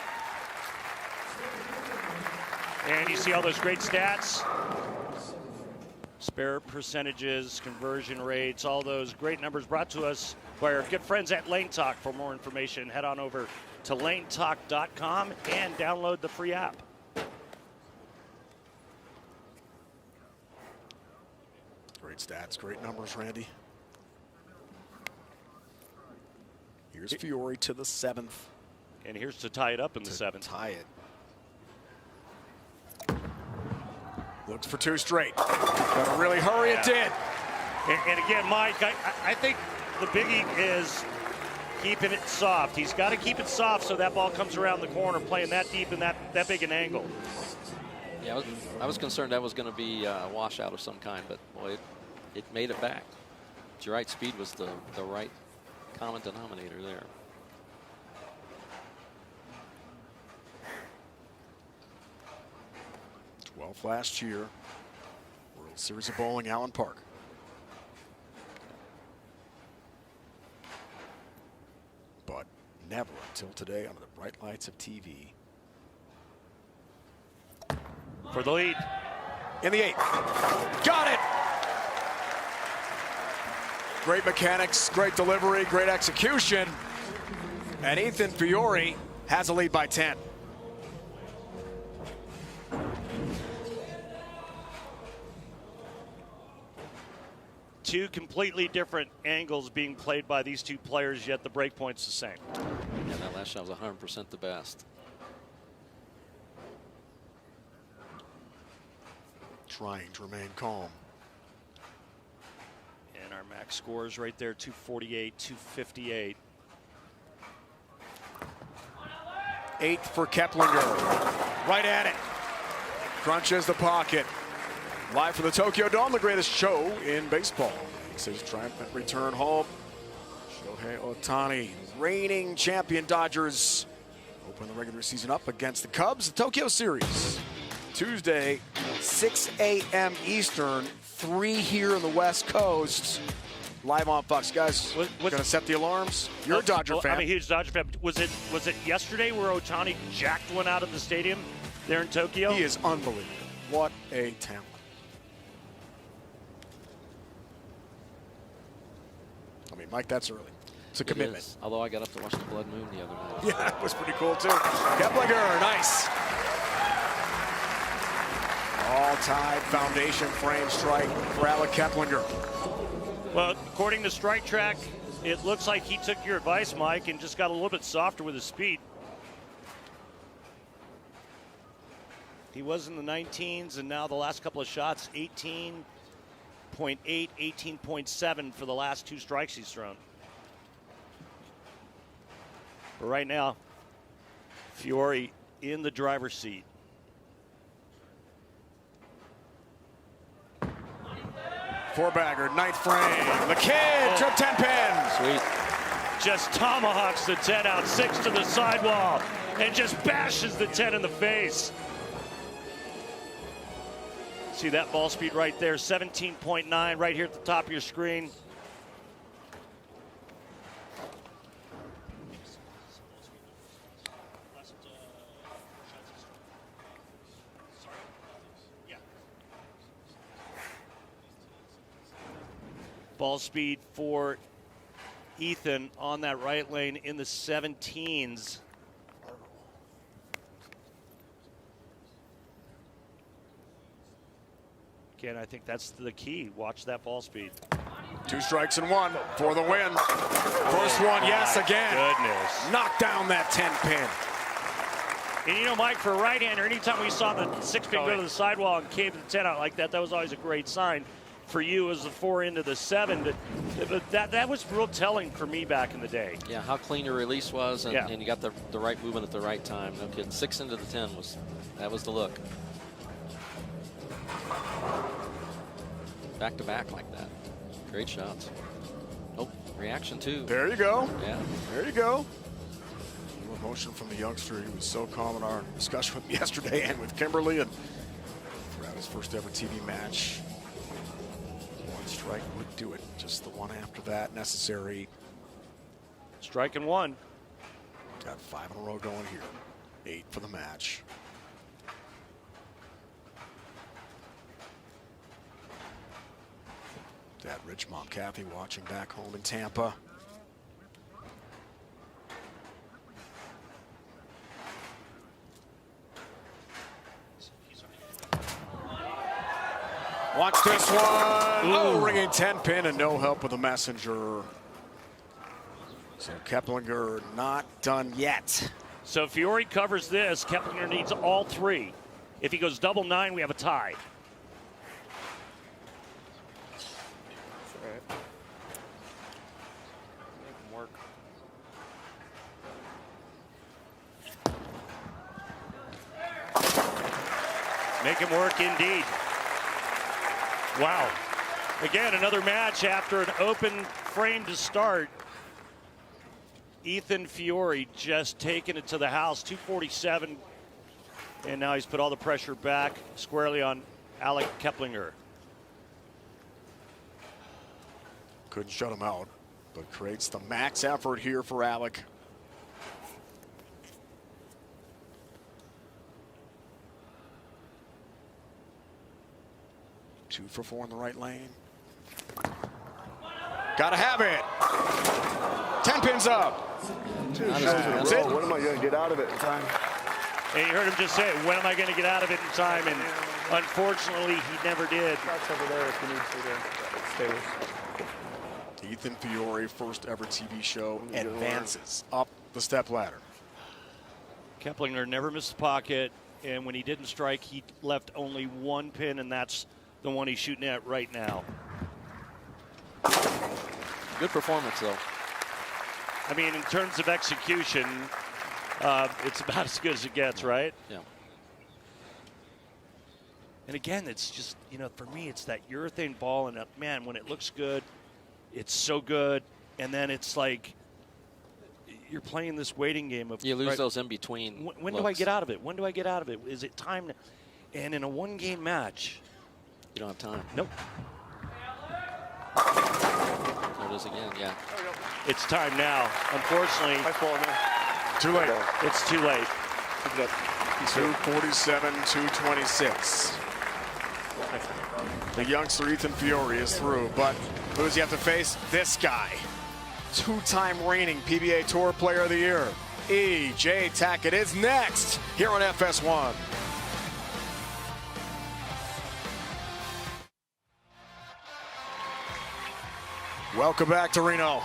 And you see all those great stats. Spare percentages, conversion rates, all those great numbers brought to us by our good friends at Lane Talk. For more information, head on over to lanetalk.com and download the free app. Great stats, great numbers, Randy. Here's Fiore to the 7th. And here's to tie it up in the 7th. Tie it. Looks for 2 straight. Gotta really hurry, it did. And again, Mike, I think the biggie is keeping it soft. He's got to keep it soft so that ball comes around the corner, playing that deep and that big an angle. Yeah, I was concerned that was going to be a washout of some kind, but boy, it made it back. Your right speed was the right common denominator there. Last year, World Series of Bowling, Allen Park. But never until today under the bright lights of TV. For the lead. In the 8th. Got it! Great mechanics, great delivery, great execution. And Ethan Fiore has a lead by 10. Two completely different angles being played by these 2 players, yet the break point's the same. Yeah, that last shot was 100% the best. Trying to remain calm. And our max scores right there, 248, 258. 8th for Keplinger. Right at it. Crunches the pocket. Live from the Tokyo Dome, the greatest show in baseball. Makes his triumphant return home. Shohei Ohtani, reigning champion Dodgers, open the regular season up against the Cubs. The Tokyo Series, Tuesday, 6 a.m. Eastern, 3 here on the West Coast. Live on Fox. Guys, we're going to set the alarms. You're a Dodger fan. I'm a huge Dodger fan. Was it yesterday where Ohtani jacked one out of the stadium there in Tokyo? He is unbelievable. What a talent. I mean, Mike, that's early. It's a commitment. Although I got up to watch the Blood Moon the other night. Yeah, it was pretty cool, too. Keplinger, nice. All-time foundation frame strike for Alec Keplinger. Well, according to Strike Track, it looks like he took your advice, Mike, and just got a little bit softer with his speed. He was in the 19s, and now the last couple of shots, 18.8, 18.7 for the last 2 strikes he's thrown. But right now, Fiore in the driver's seat. Four-bagger, ninth frame. The kid, trip 10 pin. Sweet. Just tomahawks the 10 out, 6 to the sidewall, and just bashes the 10 in the face. See that ball speed right there, 17.9 right here at the top of your screen. Ball speed for Ethan on that right lane in the 17s. Again, I think that's the key. Watch that ball speed. 2 strikes and 1 for the win. First one, yes, again. Goodness. Knock down that 10 pin. And you know, Mike, for a right-hander, anytime we saw the 6-pin go to the sidewall and cave the 10 out like that, that was always a great sign. For you as the 4 into the 7, but that was real telling for me back in the day. Yeah, how clean your release was, and you got the right movement at the right time. No kidding. 6 into the 10 was the look. Back to back like that. Great shots. Oh, reaction too. There you go. Yeah. There you go. Emotion from the youngster. He was so calm in our discussion with him yesterday and with Kimberly, and throughout his first ever TV match. Strike would do it. Just the one after that necessary. Strike and 1. Got 5 in a row going here. 8 for the match. Dad, Rich, Mom, Kathy watching back home in Tampa. Watch this one. Oh, ringing 10 pin and no help with the messenger. So Keplinger not done yet. So if Fiore covers this, Keplinger needs all 3. If he goes double 9, we have a tie. Make him work indeed. Wow. Again, another match after an open frame to start. Ethan Fiore just taking it to the house, 247. And now he's put all the pressure back squarely on Alec Keplinger. Couldn't shut him out, but creates the max effort here for Alec. Two for 4 in the right lane. Gotta have it. 10 pins up. That's it. When am I going to get out of it in time? And you heard him just say, when am I going to get out of it in time? And unfortunately, he never did. That's over there if you need to stay. Ethan Fiore, first ever TV show, advances up the step ladder. Keplinger never missed the pocket, and when he didn't strike, he left only 1 pin, and that's the one he's shooting at right now. Good performance, though. I mean, in terms of execution, it's about as good as it gets, right? Yeah. And again, it's just, you know, for me, it's that urethane ball, and man, when it looks good, it's so good, and then it's like you're playing this waiting game of you lose those in between. When do I get out of it? When do I get out of it? Is it time? And in a 1-game match, you don't have time. Nope. There it is again. Yeah. It's time now. Unfortunately, too late. It's too late. 247, 226. The youngster Ethan Fiore is through, but who does he have to face? This guy. 2-time reigning PBA Tour Player of the Year. E.J. Tackett is next here on FS1. Welcome back to Reno.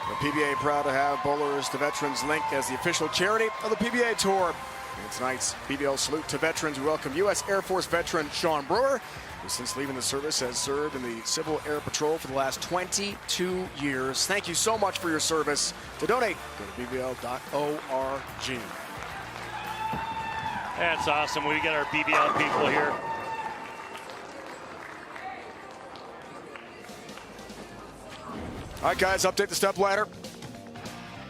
The PBA proud to have Bowlers to Veterans linked as the official charity of the PBA Tour. And tonight's PBL Salute to Veterans, we welcome U.S. Air Force veteran Sean Brewer, who since leaving the service has served in the Civil Air Patrol for the last 22 years. Thank you so much for your service. To donate, go to bbl.org. That's awesome. We got our BBL people here. All right, guys, update the Stepladder.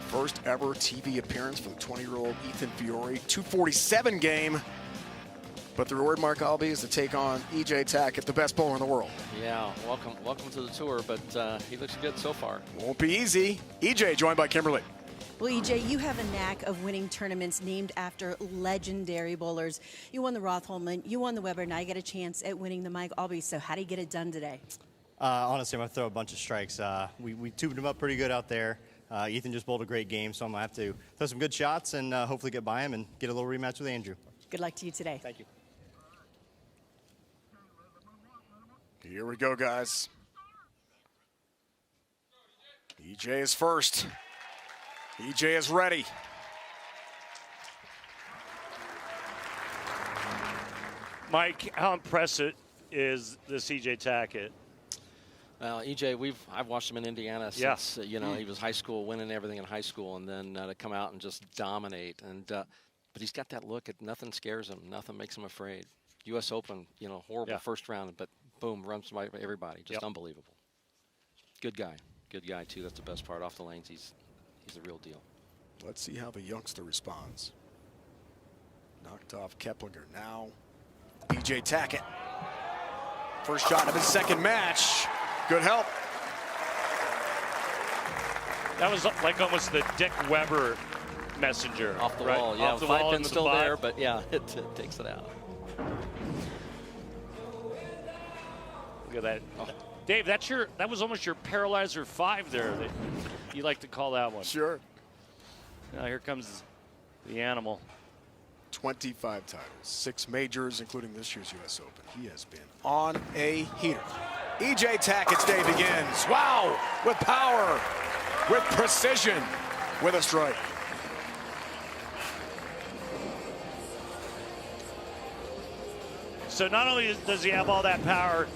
First ever TV appearance for the 20-year-old Ethan Fiore. 247 game. But the reward, Mark Aulby, is to take on EJ Tackett, the best bowler in the world. Yeah, welcome to the tour, but he looks good so far. Won't be easy. EJ joined by Kimberly. Well, EJ, you have a knack of winning tournaments named after legendary bowlers. You won the Roth-Holman, you won the Weber, now you get a chance at winning the Mike Aulby. So how do you get it done today? Honestly, I'm going to throw a bunch of strikes. We tubed him up pretty good out there. Ethan just bowled a great game, so I'm going to have to throw some good shots and hopefully get by him and get a little rematch with Andrew. Good luck to you today. Thank you. Here we go, guys. EJ is first. EJ is ready. Mike, how impressive is this EJ Tackett? Well, EJ, I've watched him in Indiana since he was high school, winning everything in high school, and then to come out and just dominate. And but he's got that look. Nothing scares him. Nothing makes him afraid. U.S. Open, horrible first round, but boom, runs by everybody. Just unbelievable. Good guy. Good guy too. That's the best part. Off the lanes, he's the real deal. Let's see how the youngster responds. Knocked off Keplinger. Now EJ Tackett. First shot of his second match. Good help. That was like almost the Dick Weber messenger. Off the right? wall, yeah. Off the 5 wall pin's into still the there, but yeah, it takes it out. Look at that. Oh. Dave, that was almost your Paralyzer 5 there. That you like to call that one. Sure. Now here comes the animal. 25 titles, 6 majors, including this year's U.S. Open. He has been on a heater. EJ Tackett's day begins. Wow! With power, with precision, with a strike. So not only does he have all that power,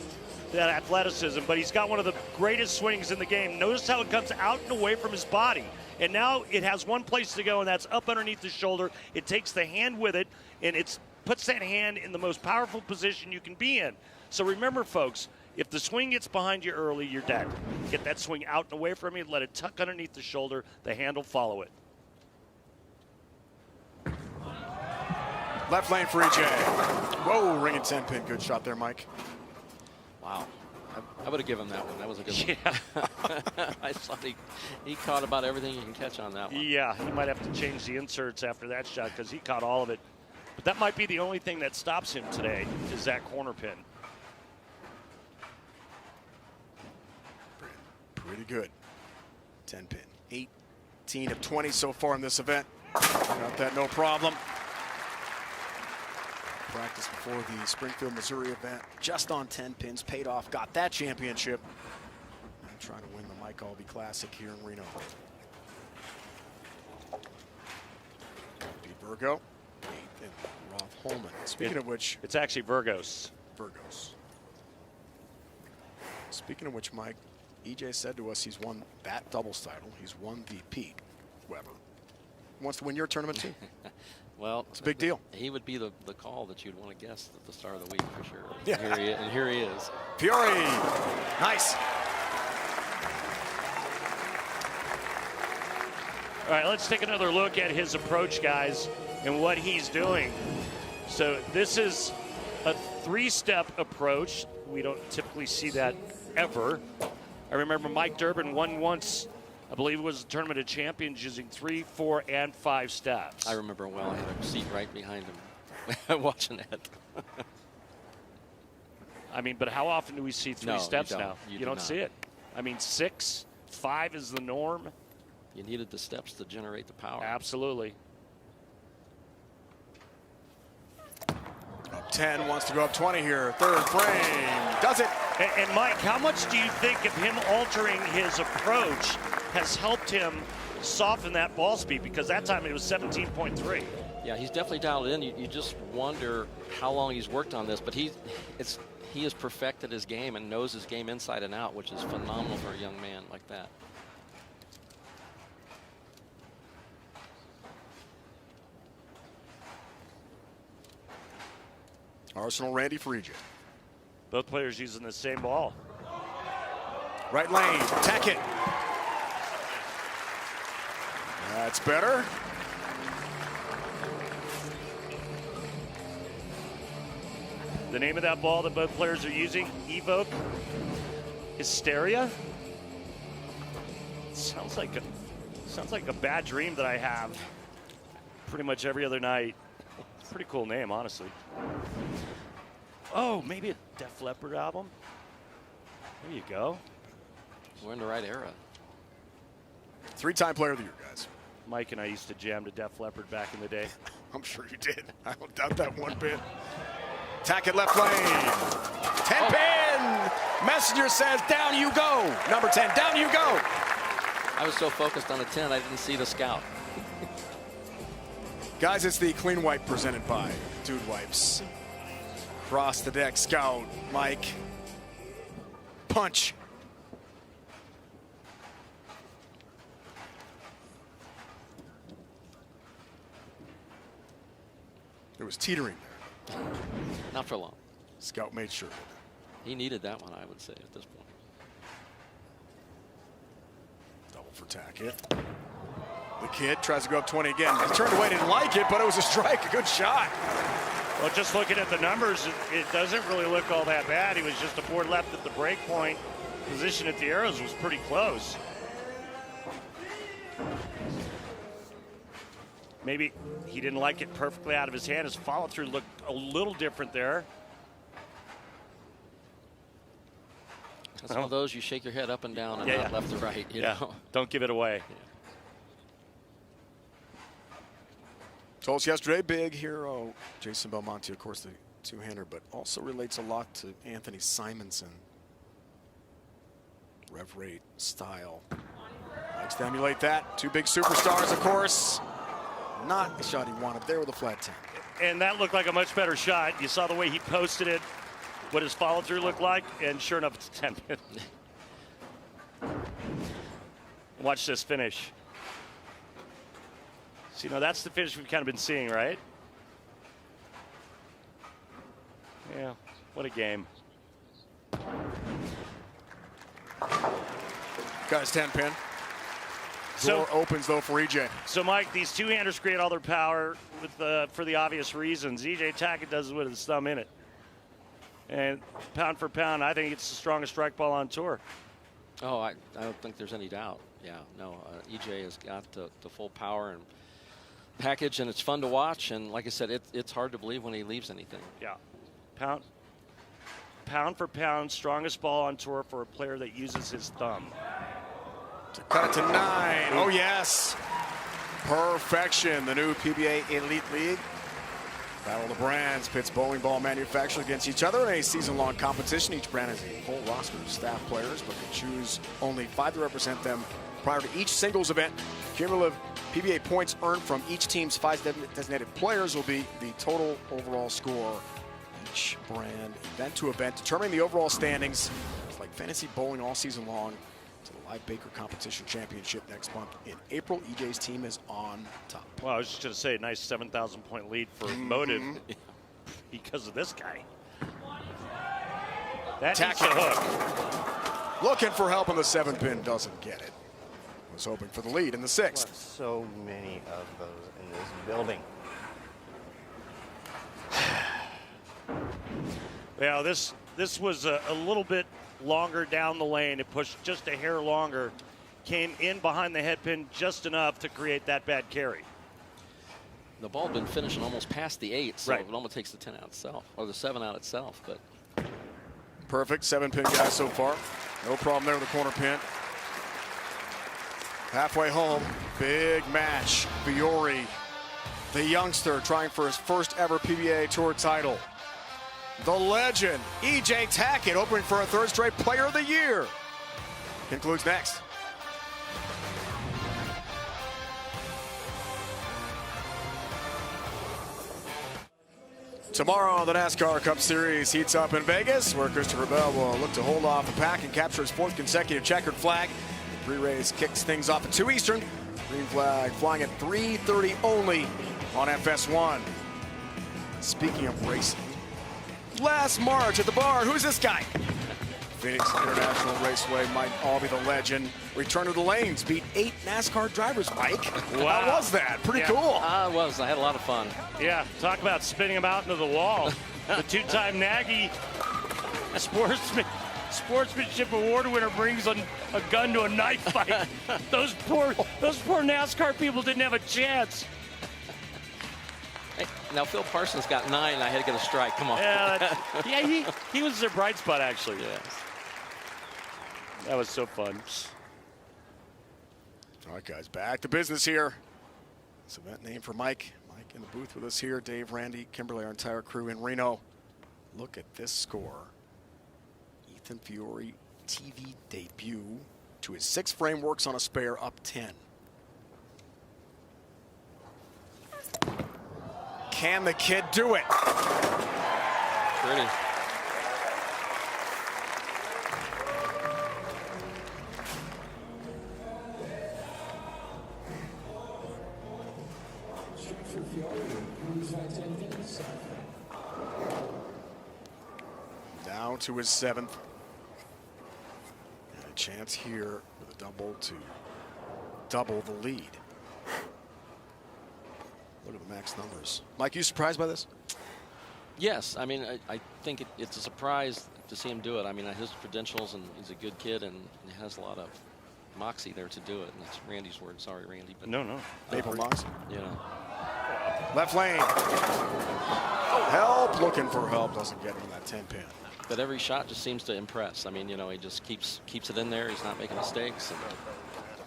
that athleticism, but he's got one of the greatest swings in the game. Notice how it comes out and away from his body. And now it has one place to go, and that's up underneath the shoulder. It takes the hand with it, and it puts that hand in the most powerful position you can be in. So remember, folks, if the swing gets behind you early, you're dead. Get that swing out and away from you, let it tuck underneath the shoulder. The hand will follow it. Left lane for EJ. Whoa, ringing 10-pin. Good shot there, Mike. Wow. I would have given that one. That was a good one. Yeah. I thought he caught about everything you can catch on that one. Yeah, he might have to change the inserts after that shot because he caught all of it. But that might be the only thing that stops him today is that corner pin. Pretty good. 10-pin. 18 of 20 so far in this event. Got that no problem. Practice before the Springfield, Missouri event. Just on 10 pins. Paid off. Got that championship. Now trying to win the Mike Aulby Classic here in Reno. Beat Virgo. And Roth-Holman. Speaking of which. It's actually Virgos. Virgos. Speaking of which, Mike, EJ said to us he's won that doubles title. He's won the Pete Weber. He wants to win your tournament too. Well, it's a big deal. He would be the call that you'd want to guess at the start of the week for sure. Yeah. And here he is. Fiore. Nice. All right, let's take another look at his approach, guys, and what he's doing. So this is a 3-step approach. We don't typically see that ever. I remember Mike Durbin won once, I believe it was the Tournament of Champions, using 3, 4, and 5 steps. I remember well. I had a seat right behind him watching it. I mean, but how often do we see 3 steps now? You don't see it. I mean, 6, 5 is the norm. You needed the steps to generate the power. Absolutely. Up 10, wants to go up 20 here. Third frame. Does it. And Mike, how much do you think of him altering his approach has helped him soften that ball speed? Because that time it was 17.3. Yeah, he's definitely dialed in. You just wonder how long he's worked on this, but he has perfected his game and knows his game inside and out, which is phenomenal for a young man like that. Arsenal Randy for EJ. Both players using the same ball. Right lane, Tackett. That's better. The name of that ball that both players are using, Evoke Hysteria. Sounds like a bad dream that I have pretty much every other night. It's a pretty cool name, honestly. Oh, maybe a Def Leppard album? There you go. We're in the right era. 3-time player of the year, guys. Mike and I used to jam to Def Leppard back in the day. I'm sure you did. I don't doubt that one bit. Tackett left lane. 10-pin. Messenger says, down you go. Number 10, down you go. I was so focused on the 10, I didn't see the scout. Guys, it's the clean wipe presented by Dude Wipes. Cross the deck, Scout, Mike. Punch. It was teetering there. Not for long. Scout made sure. He needed that one, I would say, at this point. Double for Tackett. The kid tries to go up 20 again. He turned away, didn't like it, but it was a strike, a good shot. Well, just looking at the numbers, it doesn't really look all that bad. He was just a 4 left at the break point. Position at the arrows was pretty close. Maybe he didn't like it perfectly out of his hand. His follow-through looked a little different there. That's one of those you shake your head up and down and not left to right. You know? Don't give it away. Yeah. Told us yesterday, big hero, Jason Belmonte, of course, the two-hander, but also relates a lot to Anthony Simonson. Rev rate, style. Likes to emulate that. Two big superstars, of course. Not the shot he wanted there with a flat 10. And that looked like a much better shot. You saw the way he posted it, what his follow-through looked like, and sure enough, it's a 10-pin. Watch this finish. So, you know, that's the finish we've kind of been seeing, right? Yeah, what a game. Got his 10-pin. Door opens, though, for EJ. So, Mike, these two-handers create all their power for the obvious reasons. EJ Tackett does it with his thumb in it. And pound for pound, I think it's the strongest strike ball on tour. Oh, I don't think there's any doubt. Yeah, no, EJ has got the full power and package, and it's fun to watch. And like I said, it's hard to believe when he leaves anything. Yeah, pound for pound, strongest ball on tour for a player that uses his thumb. To cut it to 9. Oh, yes. Perfection. The new PBA Elite League. Battle of the brands pits bowling ball manufacturers against each other in a season-long competition. Each brand has a full roster of staff players, but can choose only 5 to represent them prior to each singles event. Cumulative PBA points earned from each team's 5 designated players will be the total overall score. Each brand, event to event, determining the overall standings. It's like fantasy bowling all season long. To the Live Baker Competition Championship next month in April. EJ's team is on top. Well, I was just going to say, a nice 7,000-point lead for Motive because of this guy. That's a hook. Looking for help on the 7-pin, doesn't get it. Was hoping for the lead in the 6th. So many of those in this building. Yeah, this was a little bit longer down the lane. It pushed just a hair longer. Came in behind the head pin just enough to create that bad carry. The ball had been finishing almost past the 8, so right. it almost takes the 10 out itself, or the 7 out itself. But perfect 7-pin guy so far. No problem there with the corner pin. Halfway home, big match. Fiore, the youngster, trying for his first ever PBA Tour title. The legend, EJ Tackett, opening for a 3rd straight Player of the Year. Concludes next. Tomorrow, the NASCAR Cup Series heats up in Vegas, where Christopher Bell will look to hold off the pack and capture his 4th consecutive checkered flag. The pre-race kicks things off at 2 Eastern. Green flag flying at 3:30 only on FS1. Speaking of racing, last March at the bar, who's this guy? Phoenix International Raceway, Mike Aulby, the legend, returned to the lanes, beat 8 NASCAR drivers, Mike. Wow. How was that? Pretty cool. It was. I had a lot of fun. Yeah, talk about spinning them out into the wall. The two-time Nagy Sportsmanship Award winner brings a gun to a knife fight. Those poor NASCAR people didn't have a chance. Hey, now Phil Parsons got 9. And I had to get a strike. Come on. Yeah, he was their bright spot, actually. Yes. That was so fun. All right, guys, back to business here. This event name for Mike. Mike in the booth with us here. Dave, Randy, Kimberly, our entire crew in Reno. Look at this score. Ethan Fiore TV debut to his 6 frame works on a spare, up 10. Can the kid do it? Pretty. Down to his 7th. And a chance here with a double to double the lead. Look at the max numbers. Mike, you surprised by this? Yes, I mean, I think it's a surprise to see him do it. I mean, his credentials, and he's a good kid, and he has a lot of moxie there to do it. And that's Randy's word. Sorry, Randy. But No. Maple moxie. You know. Left lane. Help. Looking for help. Doesn't get him in that 10 pin. But every shot just seems to impress. I mean, you know, he just keeps it in there. He's not making mistakes. And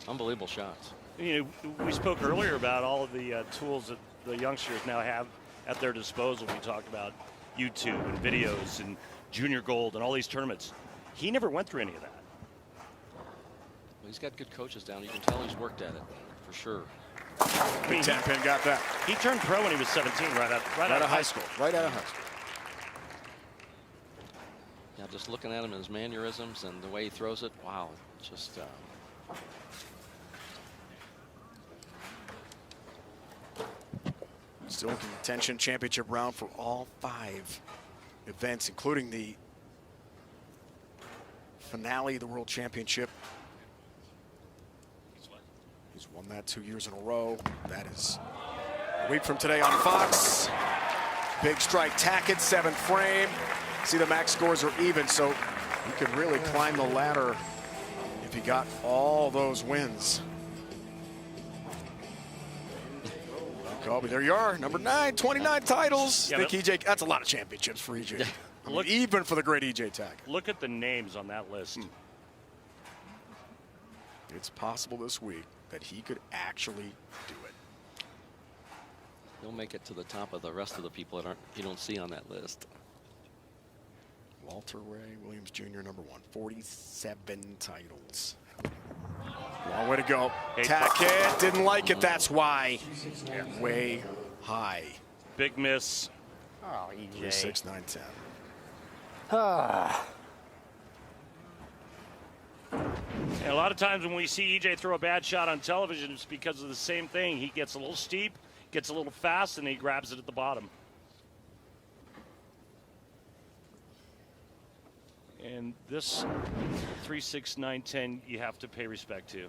unbelievable shots. You know, we spoke earlier about all of the tools that the youngsters now have at their disposal. We talked about YouTube and videos and Junior Gold and all these tournaments. He never went through any of that. Well, he's got good coaches down. You can tell he's worked at it for sure. Big 10 pin got that. He turned pro when he was 17, right out of high school. Right out of high school. Yeah, just looking at him and his mannerisms and the way he throws it, wow, just. Still in contention, championship round for all 5 events, including the finale of the World Championship. He's won that 2 years in a row. That is a week from today on Fox. Big strike, Tackett, 7th frame. See, the max scores are even, so he could really climb the ladder if he got all those wins. Aulby, there you are, number 9, 29 titles. Yeah, I think EJ, that's a lot of championships for EJ. I mean, even for the great EJ Tackett. Look at the names on that list. It's possible this week that he could actually do it. He'll make it to the top of the rest of the people that you don't see on that list. Walter Ray Williams Jr., number 1, 47 titles. Long way to go. Tackett didn't like it, that's why. Way high. Big miss. Oh, EJ. 6, 9, 10. And a lot of times when we see EJ throw a bad shot on television, it's because of the same thing. He gets a little steep, gets a little fast, and he grabs it at the bottom. And this 3, 6, 9, 10, you have to pay respect to.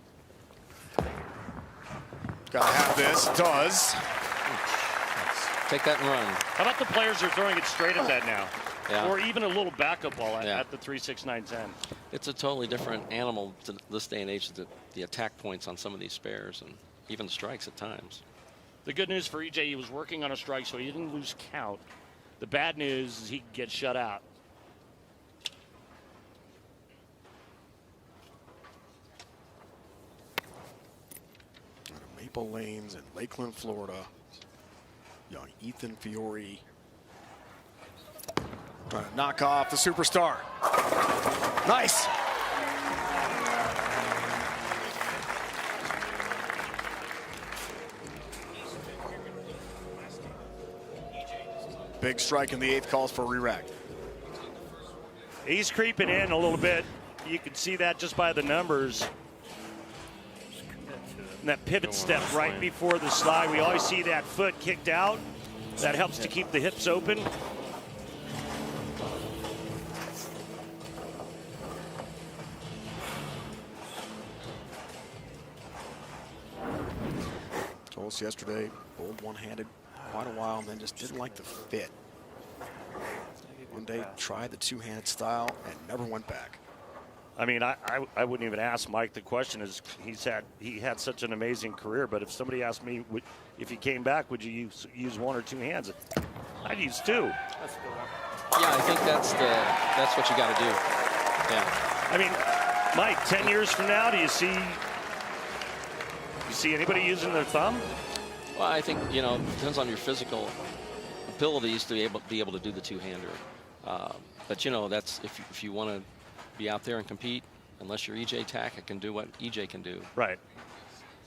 Gotta have this. Does. Take that and run. How about the players who are throwing it straight at that now? Yeah. Or even a little backup ball at the 3, 6, 9, 10. It's a totally different animal to this day and age, the attack points on some of these spares and even the strikes at times. The good news for EJ, he was working on a strike, so he didn't lose count. The bad news is he could get shut out. Maple Lanes in Lakeland, Florida. Young Ethan Fiore trying to knock off the superstar. Nice. Big strike in the 8th, calls for a re-rack. He's creeping in a little bit. You can see that just by the numbers. And that pivot step right before the slide. We always see that foot kicked out. That helps to keep the hips open. told us yesterday, bowled one-handed quite a while and then just didn't like the fit. One day tried the two-handed style and never went back. I mean, I wouldn't even ask Mike. The question is, he had such an amazing career, but if somebody asked me if he came back, would you use one or two hands? I'd use two. That's a good one. Yeah, I think that's what you got to do. Yeah. I mean, Mike, 10 years from now, do you see anybody using their thumb? Well, I think, you know, it depends on your physical abilities to be able to do the two-hander. But, you know, that's if you want to be out there and compete, unless you're EJ Tackett can do what EJ can do. Right.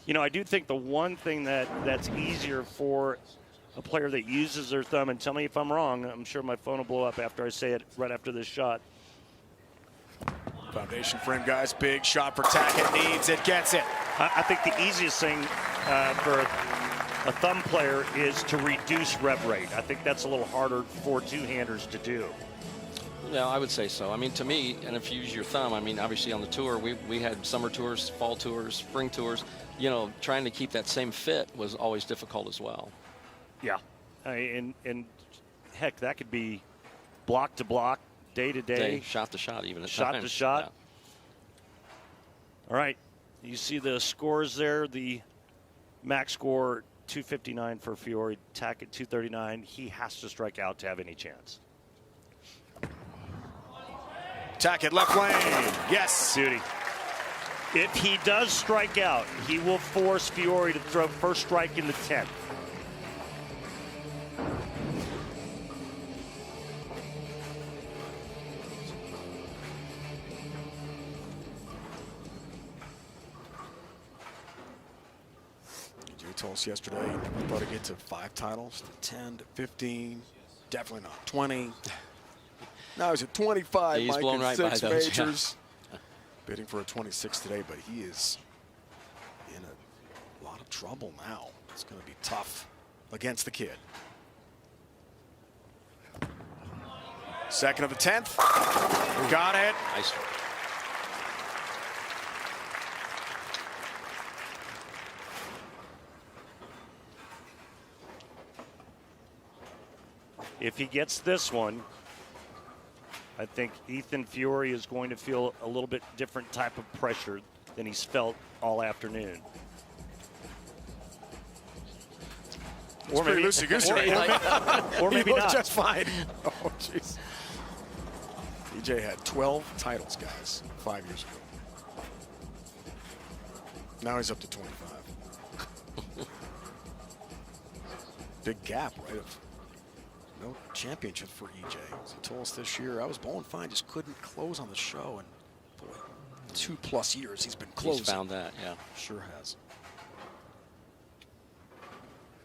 You know, I do think the one thing that's easier for a player that uses their thumb, and tell me if I'm wrong, I'm sure my phone will blow up after I say it right after this shot. Foundation for him, guys. Big shot for Tackett. Needs it, gets it. I think the easiest thing for a thumb player is to reduce rev rate. I think that's a little harder for two-handers to do. Yeah, I would say so. I mean, to me, and if you use your thumb, I mean, obviously on the tour, we had summer tours, fall tours, spring tours. You know, trying to keep that same fit was always difficult as well. Yeah, and heck, that could be block to block, day to day, shot to shot, even at shot times. to shot. Yeah. All right, you see the scores there. The max score 259 for Fiore, Tackett 239. He has to strike out to have any chance. Tackett left lane. Yes. Beauty. If he does strike out, he will force Fiore to throw first strike in the 10th. Jay told us yesterday he thought he'd get to 5 titles, to 10, to 15, definitely not 20. Now he's at 25, he's Mike, blown in right 6 by those, majors. Yeah. Bidding for a 26 today, but he is in a lot of trouble now. It's going to be tough against the kid. Second of the 10th. Got it. Nice. If he gets this one, I think Ethan Fiore is going to feel a little bit different type of pressure than he's felt all afternoon. Or maybe loosey-goosey right now. Or maybe he not. just fine. Oh, jeez. EJ had 12 titles, guys, 5 years ago. Now he's up to 25. Big gap, right? Of no championship for EJ. As he told us this year, I was bowling fine, just couldn't close on the show. And boy, 2+ years he's been closing. He's found that, yeah. Sure has.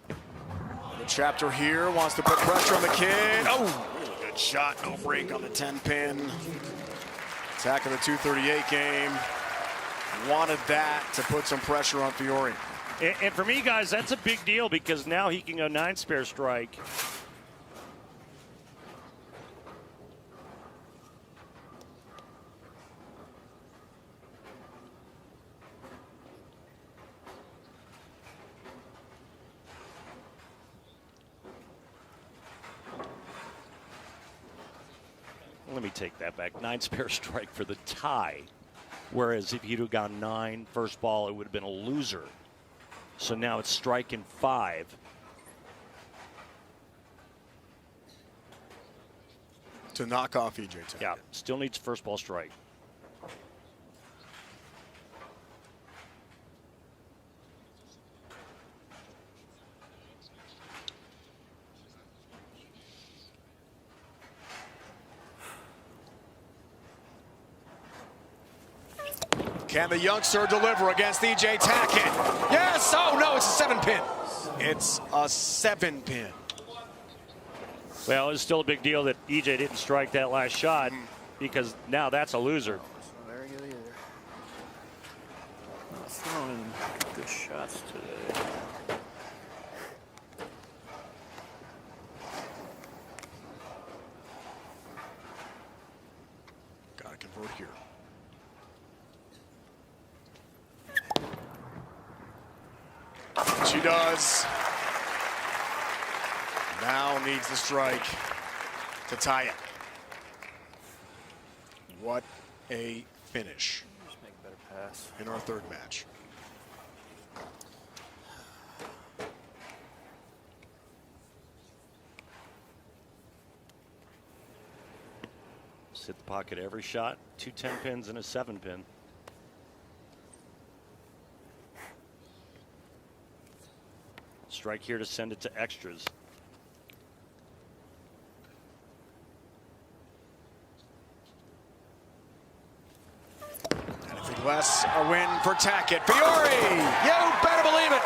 The chapter here wants to put pressure on the kid. Oh, good shot, no break on the 10-pin. Attack of the 238 game. Wanted that to put some pressure on Fiore. And for me, guys, that's a big deal because now he can go 9 spare strike. Let me take that back. 9 spare strike for the tie. Whereas if he'd have gone 9 first ball, it would have been a loser. So now it's striking 5. To knock off EJ Tackett. Yeah, still needs first ball strike. Can the youngster deliver against EJ Tackett? Yes! Oh, no, it's a 7-pin. It's a 7-pin. Well, it's still a big deal that EJ didn't strike that last shot because now that's a loser. Very good either. Not throwing good shots today. Got to convert here. She does. Now needs the strike to tie it. What a finish. Just make a better pass. In our third match. Sit the pocket every shot. 2 10-pins and a 7-pin. Strike here to send it to extras. Anything less, a win for Tackett. Fiore, you better believe it.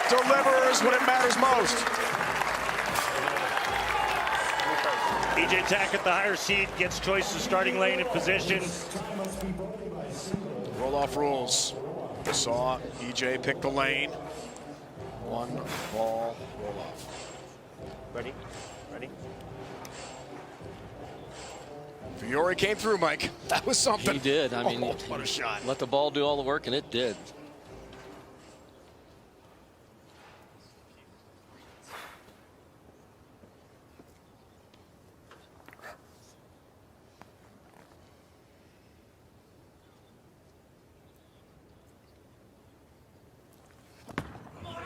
Delivers when it matters most. EJ Tackett, the higher seed, gets choice of starting lane and position. Roll-off rules. We saw EJ pick the lane. 1 ball roll-off. Ready? Ready? Fiore came through, Mike. That was something. He did. I mean, what a shot. Let the ball do all the work, and it did.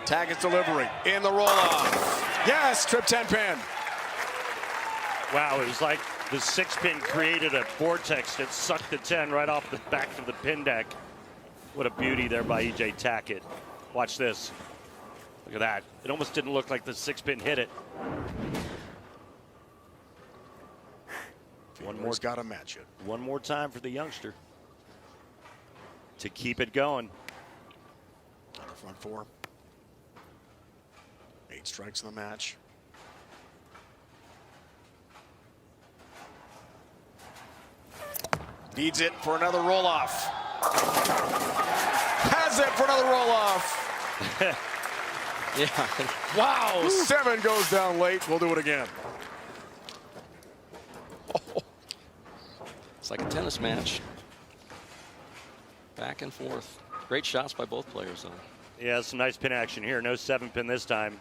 Tackett's delivery in the roll-off. Yes, trip 10-pin. Wow, it was like the 6-pin created a vortex that sucked the 10 right off the back of the pin deck. What a beauty there by EJ Tackett. Watch this. Look at that. It almost didn't look like the 6-pin hit it. One more's got to match it. One more time for the youngster to keep it going. On the front 4. 8 strikes in the match. Needs it for another roll-off. Has it for another roll-off. Yeah. Wow, 7 goes down late. We'll do it again. It's like a tennis match. Back and forth. Great shots by both players, though. Yeah, some nice pin action here. No 7-pin this time.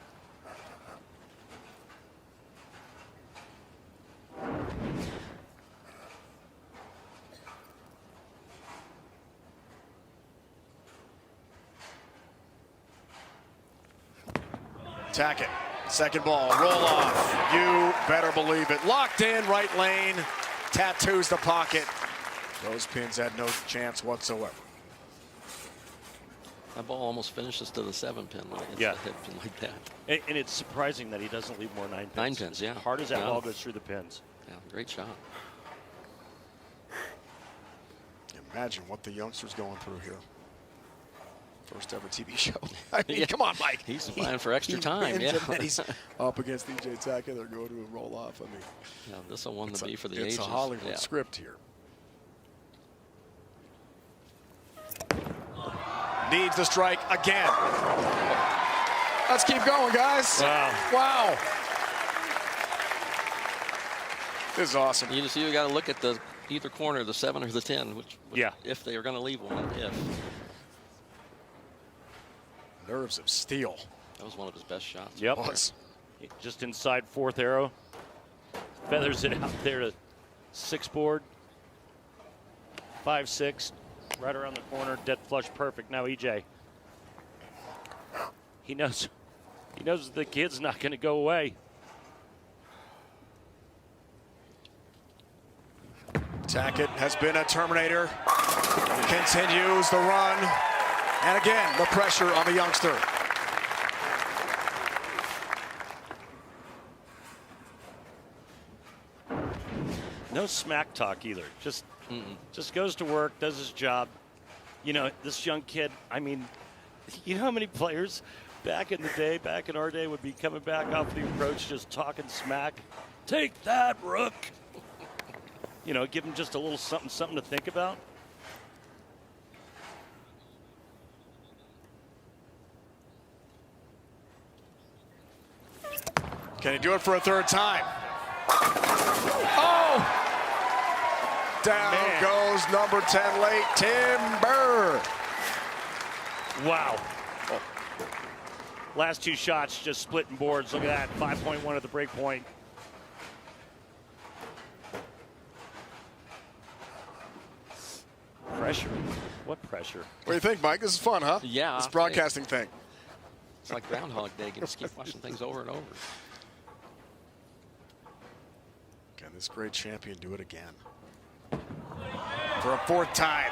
Tackett, second ball, roll off. You better believe it. Locked in, right lane, tattoos the pocket. Those pins had no chance whatsoever. That ball almost finishes to the 7-pin when it hits Yeah. the hip pin like that. And it's surprising that he doesn't leave more 9 pins. 9 pins, yeah. As hard as that Yeah. ball goes through the pins. Yeah, great shot. Imagine what the youngster's going through here. First ever TV show. I mean, Yeah. come on, Mike. He's vying for extra time, wins yeah. it, and he's up against EJ Tackett. They're going to a roll off. I mean, Yeah, this will one to be for the it's ages. a Hollywood Yeah. script here. Needs the strike again. Let's keep going, guys. Wow. This is awesome. You just got to look at the either corner, the 7 or the 10, which Yeah. if they are going to leave one, if. Nerves of steel. That was one of his best shots. Yep. Was. Just inside 4th arrow. Feathers it out there to 6 board. 5-6. Right around the corner. Dead flush perfect. Now EJ. He knows the kid's not going to go away. Tackett has been a Terminator. Continues the run. And again, the pressure on the youngster. No smack talk either. Just goes to work, does his job. You know, this young kid, I mean, you know how many players back in the day, back in our day, would be coming back off the approach just talking smack? Take that, Rook. You know, give him just a little something to think about. Can he do it for a third time? Oh! Down goes number 10 late, Timber. Wow. Last two shots just splitting boards. Look at that, 5.1 at the break point. Pressure. What pressure? What do you think, Mike? This is fun, huh? Yeah. This broadcasting thing. It's like Groundhog Day. You can just keep watching things over and over. Can this great champion do it again? For a 4th time.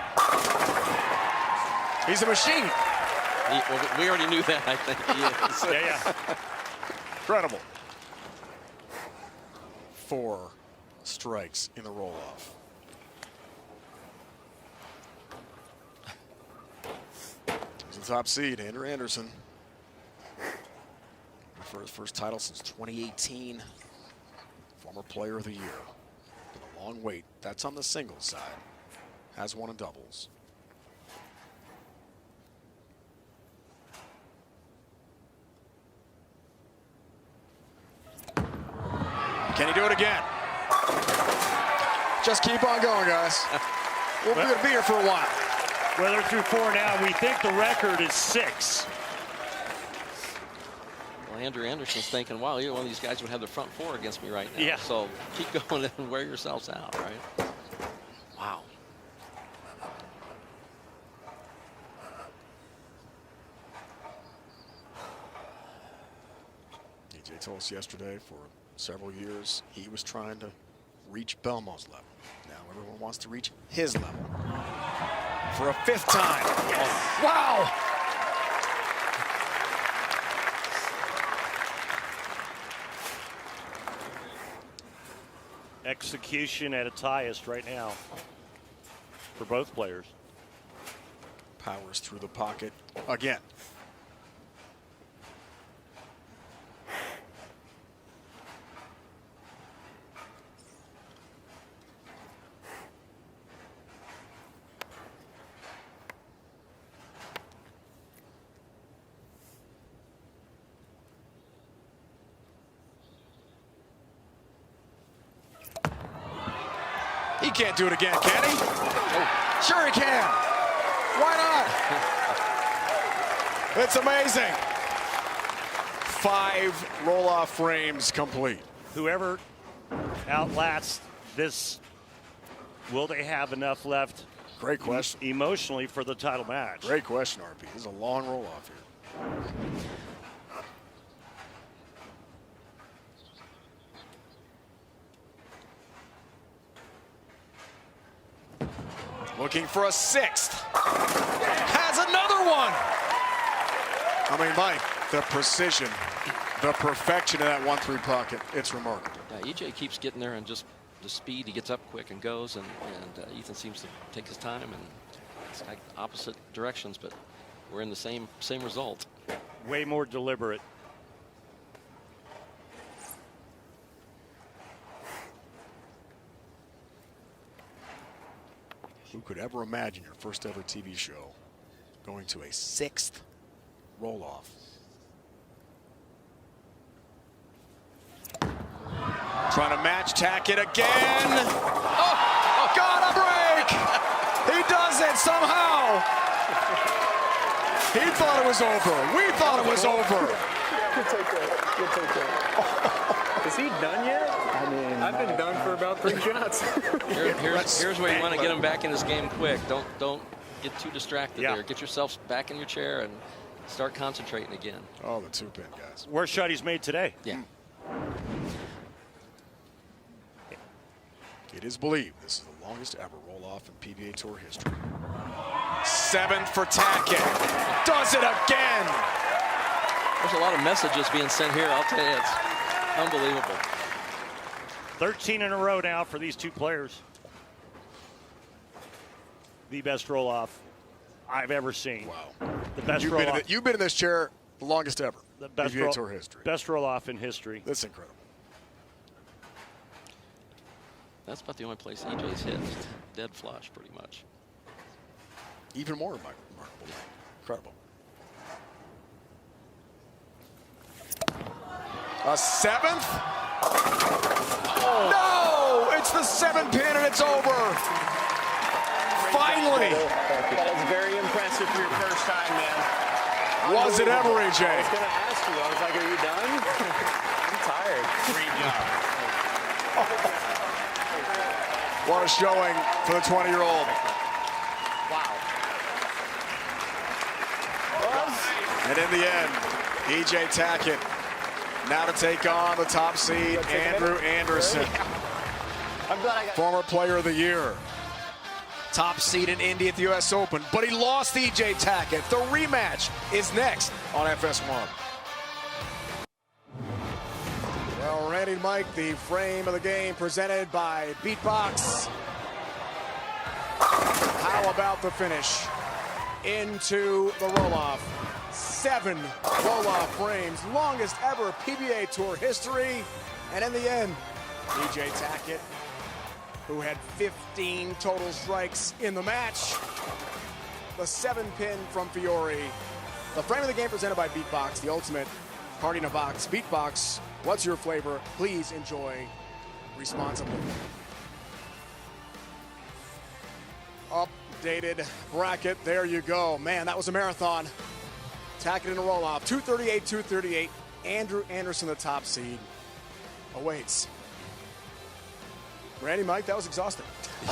He's a machine. Well, we already knew that, I think. He is. Yeah. Incredible. 4 strikes in the roll-off. He's the top seed, Andrew Anderson. For his first title since 2018. Former player of the year. Been a long wait. That's on the singles side. Has won in doubles. Can he do it again? Just keep on going, guys. We're going to be here for a while. Well, they're through 4 now. We think the record is 6. Well, Andrew Anderson's thinking, wow, either one of these guys would have the front 4 against me right now. Yeah. So keep going and wear yourselves out, right? Wow. DJ told us yesterday for several years he was trying to reach Belmo's level. Now everyone wants to reach his level. For a 5th time. Yes. Wow! Execution at its highest right now for both players. Powers through the pocket again. He can't do it again, can he? Oh. Sure he can. Why not? It's amazing. 5 roll-off frames complete. Whoever outlasts this, will they have enough left? Great question. Emotionally for the title match. Great question, RP. This is a long roll-off here. Looking for a 6th. Has another one. I mean, Mike, the precision, the perfection of that 1-3 pocket, it's remarkable. Yeah, EJ keeps getting there and just the speed. He gets up quick and goes, and Ethan seems to take his time, and it's like opposite directions, but we're in the same result. Way more deliberate. Who could ever imagine your first ever TV show going to a 6th roll-off? Trying to match Tackett again. Oh, got a break. He does it somehow. He thought it was over. We thought it was over. Good take that. Good take that. Is he done yet? I mean, I've been done for about 3 shots. Here's where you want to get him back in his game quick. Don't get too distracted there. Get yourself back in your chair and start concentrating again. Oh, the 2-pin, guys. Worst shot he's made today. Yeah. It is believed this is the longest ever roll-off in PBA Tour history. 7th for Tackett. Does it again. There's a lot of messages being sent here. I'll tell you, it's unbelievable. 13 in a row now for these 2 players. The best roll-off I've ever seen. Wow. The best roll-off. You've been in this chair the longest ever. The best PBA Tour history. Best roll-off in history. That's incredible. That's about the only place EJ's hit. Dead flush, pretty much. Even more remarkable. Incredible. A 7th? Oh. No! It's the 7-pin and it's over. Finally. That is very impressive for your first time, man. Was it ever, AJ? I was going to ask you. I was like, are you done? I'm tired. Great job. What a showing for the 20-year-old. Wow. And in the end, EJ Tackett now to take on the top seed, Andrew Anderson. I'm glad I got Former player of the year. Top seed in Indy at the U.S. Open, but he lost EJ Tackett. The rematch is next on FS1. Well, Randy and Mike, the frame of the game presented by Beatbox. How about the finish? Into the roll-off. 7 roll-off frames, longest ever PBA Tour history. And in the end, EJ Tackett, who had 15 total strikes in the match. The 7-pin from Fiore. The frame of the game presented by Beatbox, the ultimate party in a box. Beatbox, what's your flavor? Please enjoy responsibly. Updated bracket, there you go. Man, that was a marathon. Tackett in a roll-off, 238, 238. Andrew Anderson, the top seed, awaits. Randy, Mike, that was exhausting.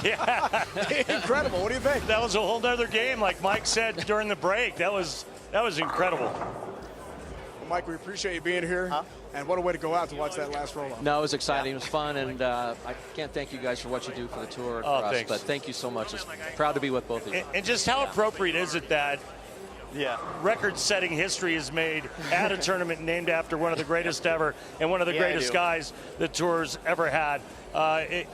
Yeah. Incredible. What do you think? That was a whole nother game, like Mike said during the break. That was incredible. Well, Mike, we appreciate you being here. And what a way to go out to watch that last roll-off. No, it was exciting. It was fun, and I can't thank you guys for what you do for the tour and for us. Thanks. But thank you so much. It's proud to be with both of you. And just how appropriate is it that record-setting history is made at a tournament named after one of the greatest ever and one of the greatest guys the tour's ever had. It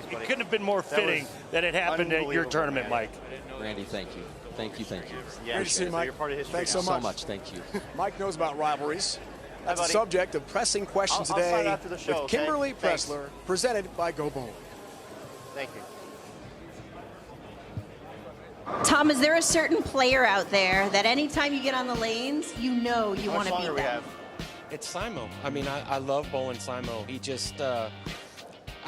couldn't have been more fitting that it happened at your tournament, Mike. Randy, thank you. Thank you. Great to see you, Mike. Thanks so much. Thank you. Mike knows about rivalries. That's the subject of pressing questions today with Kimberly Pressler, presented by Go Bowling. Thank you. Tom, is there a certain player out there that anytime you get on the lanes, you know you want to beat them? It's Simo. I mean, I love bowling Simo. He just,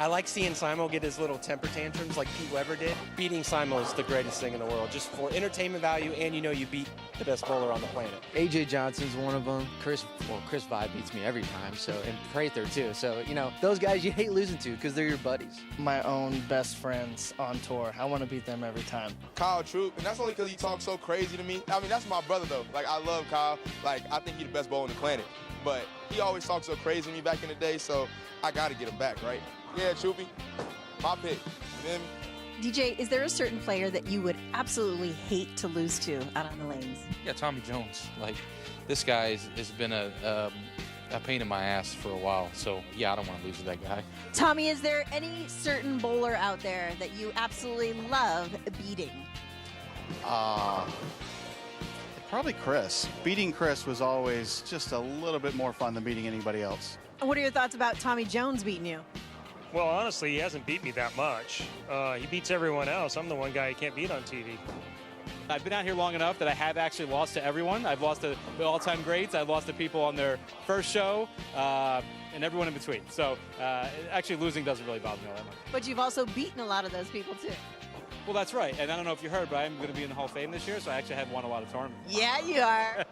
I like seeing Simo get his little temper tantrums like Pete Weber did. Beating Simo is the greatest thing in the world, just for entertainment value, and you know you beat the best bowler on the planet. AJ Johnson's one of them. Chris Vibe beats me every time, so, and Prather too. So, you know, those guys you hate losing to because they're your buddies. My own best friends on tour. I want to beat them every time. Kyle Troop, and that's only because he talks so crazy to me. I mean, that's my brother, though. Like, I love Kyle. Like, I think he's the best bowler on the planet. But he always talked so crazy to me back in the day, so I got to get him back, right? Yeah, Troopy, my pick. Then, DJ, is there a certain player that you would absolutely hate to lose to out on the lanes? Yeah, Tommy Jones. Like, this guy has been a pain in my ass for a while. So, yeah, I don't want to lose to that guy. Tommy, is there any certain bowler out there that you absolutely love beating? Probably Chris. Beating Chris was always just a little bit more fun than beating anybody else. What are your thoughts about Tommy Jones beating you? Well, honestly, he hasn't beat me that much. He beats everyone else. I'm the one guy he can't beat on TV. I've been out here long enough that I have actually lost to everyone. I've lost to the all-time greats. I've lost to people on their first show and everyone in between. So actually losing doesn't really bother me all that much. But you've also beaten a lot of those people, too. Well, that's right. And I don't know if you heard, but I'm going to be in the Hall of Fame this year, so I actually have won a lot of tournaments. Yeah, you are.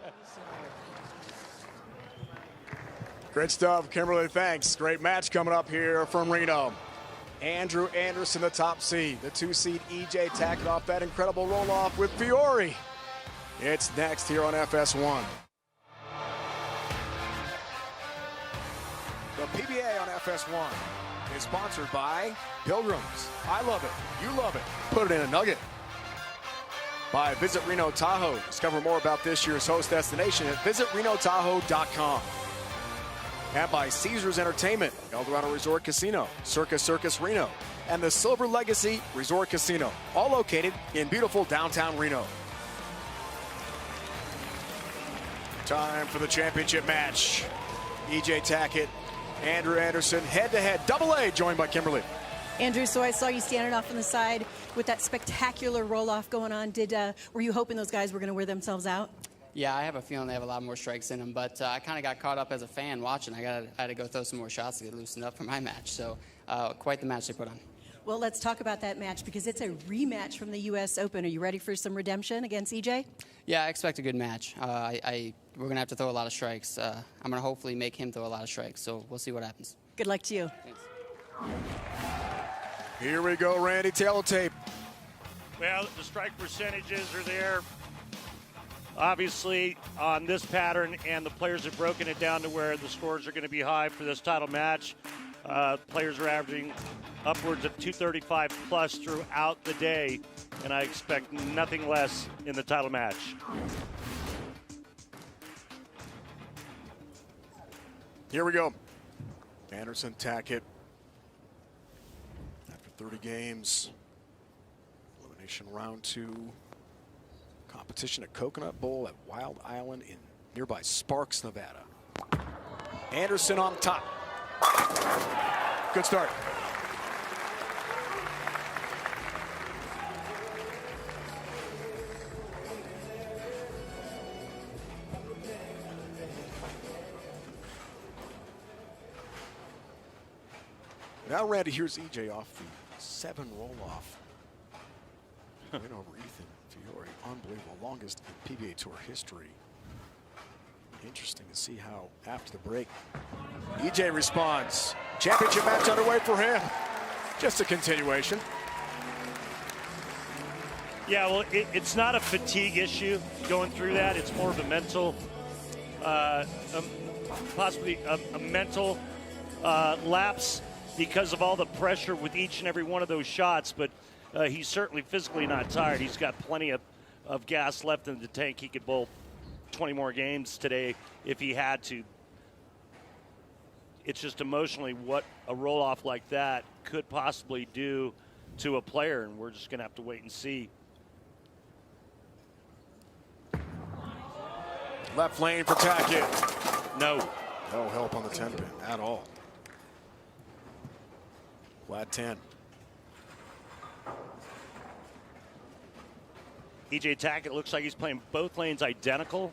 Great stuff, Kimberly. Thanks. Great match coming up here from Reno. Andrew Anderson, the top seed. The 2-seed EJ Tackett off that incredible roll-off with Fiore. It's next here on FS1. The PBA on FS1 is sponsored by Pilgrims. I love it. You love it. Put it in a nugget. By Visit Reno Tahoe. Discover more about this year's host destination at visitrenotahoe.com. And by Caesars Entertainment, Eldorado Resort Casino, Circus Reno, and the Silver Legacy Resort Casino, all located in beautiful downtown Reno. Time for the championship match. EJ Tackett, Andrew Anderson, head-to-head, double-A, joined by Kimberly. Andrew, so I saw you standing off on the side with that spectacular roll-off going on. Were you hoping those guys were going to wear themselves out? Yeah, I have a feeling they have a lot more strikes in them, but I kind of got caught up as a fan watching. I had to go throw some more shots to get loosened up for my match, so quite the match they put on. Well, let's talk about that match because it's a rematch from the U.S. Open. Are you ready for some redemption against EJ? Yeah, I expect a good match. We're going to have to throw a lot of strikes. I'm going to hopefully make him throw a lot of strikes, so we'll see what happens. Good luck to you. Thanks. Here we go, Randy. Tail tape. Well, the strike percentages are there. Obviously, on this pattern, and the players have broken it down to where the scores are going to be high for this title match. Players are averaging upwards of 235 plus throughout the day, and I expect nothing less in the title match. Here we go. Anderson, Tackett. After 30 games, elimination round 2. Competition at Coconut Bowl at Wild Island in nearby Sparks, Nevada. Anderson on top. Good start. Now, Randy, here's EJ off the 7 roll-off. Win over Ethan Fiore. Unbelievable. Longest in PBA Tour history. Interesting to see how, after the break, EJ responds. Championship match underway for him. Just a continuation. Yeah, well, it's not a fatigue issue going through that. It's more of a mental, possibly a mental lapse because of all the pressure with each and every one of those shots. But he's certainly physically not tired. He's got plenty of gas left in the tank. He could bowl 20 more games today if he had to. It's just emotionally what a roll-off like that could possibly do to a player, and we're just going to have to wait and see. Left lane for Tackett. No help on the 10-pin at all. Flat 10. EJ Tackett looks like he's playing both lanes identical.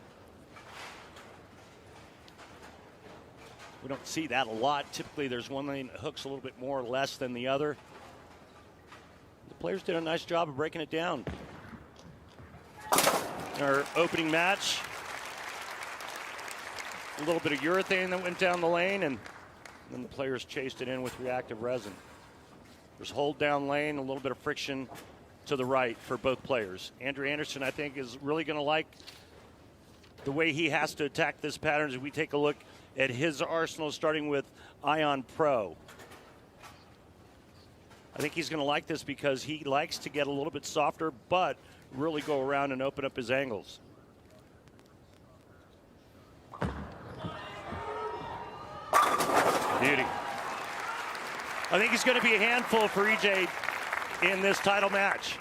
We don't see that a lot. Typically, there's one lane that hooks a little bit more or less than the other. The players did a nice job of breaking it down. Our opening match, a little bit of urethane that went down the lane, and then the players chased it in with reactive resin. There's hold down lane, a little bit of friction to the right for both players. Andrew Anderson, I think, is really going to like the way he has to attack this pattern as we take a look at his arsenal, starting with Ion Pro. I think he's going to like this because he likes to get a little bit softer, but really go around and open up his angles. Beauty. I think he's going to be a handful for EJ in this title match.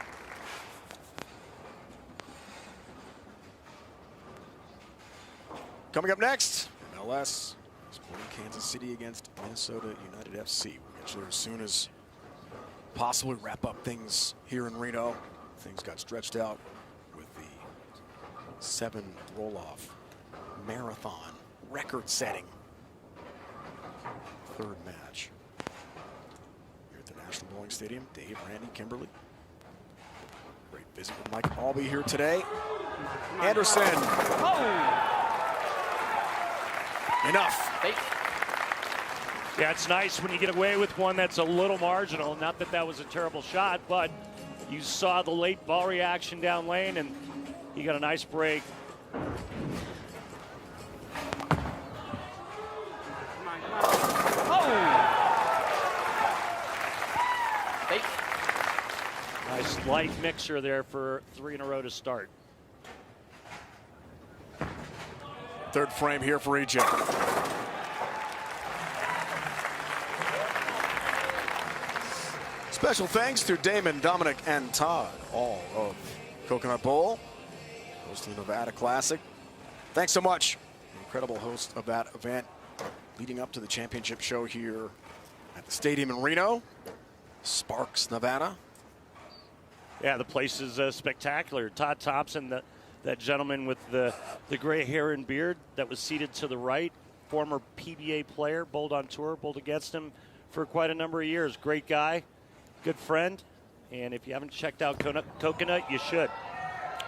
Coming up next, MLS Sporting Kansas City against Minnesota United FC. We'll get you there as soon as possible. Wrap up things here in Reno. Things got stretched out with the 7 roll-off marathon record-setting 3rd match here at the National Bowling Stadium. Dave, Randy, Kimberly. Great visit with Mike Aulby here today. Anderson. Enough. Yeah, it's nice when you get away with one that's a little marginal. Not that that was a terrible shot, but you saw the late ball reaction down lane, and he got a nice break. Nice light mixer there for 3 in a row to start. 3rd frame here for EJ. Special thanks to Damon, Dominic, and Todd, all of Coconut Bowl, hosting the Nevada Classic. Thanks so much. Incredible host of that event leading up to the championship show here at the stadium in Reno, Sparks, Nevada. Yeah, the place is spectacular. Todd Thompson, that gentleman with the gray hair and beard that was seated to the right, former PBA player, bowled on tour, bowled against him for quite a number of years. Great guy. good friend. And if you haven't checked out Coconut, you should.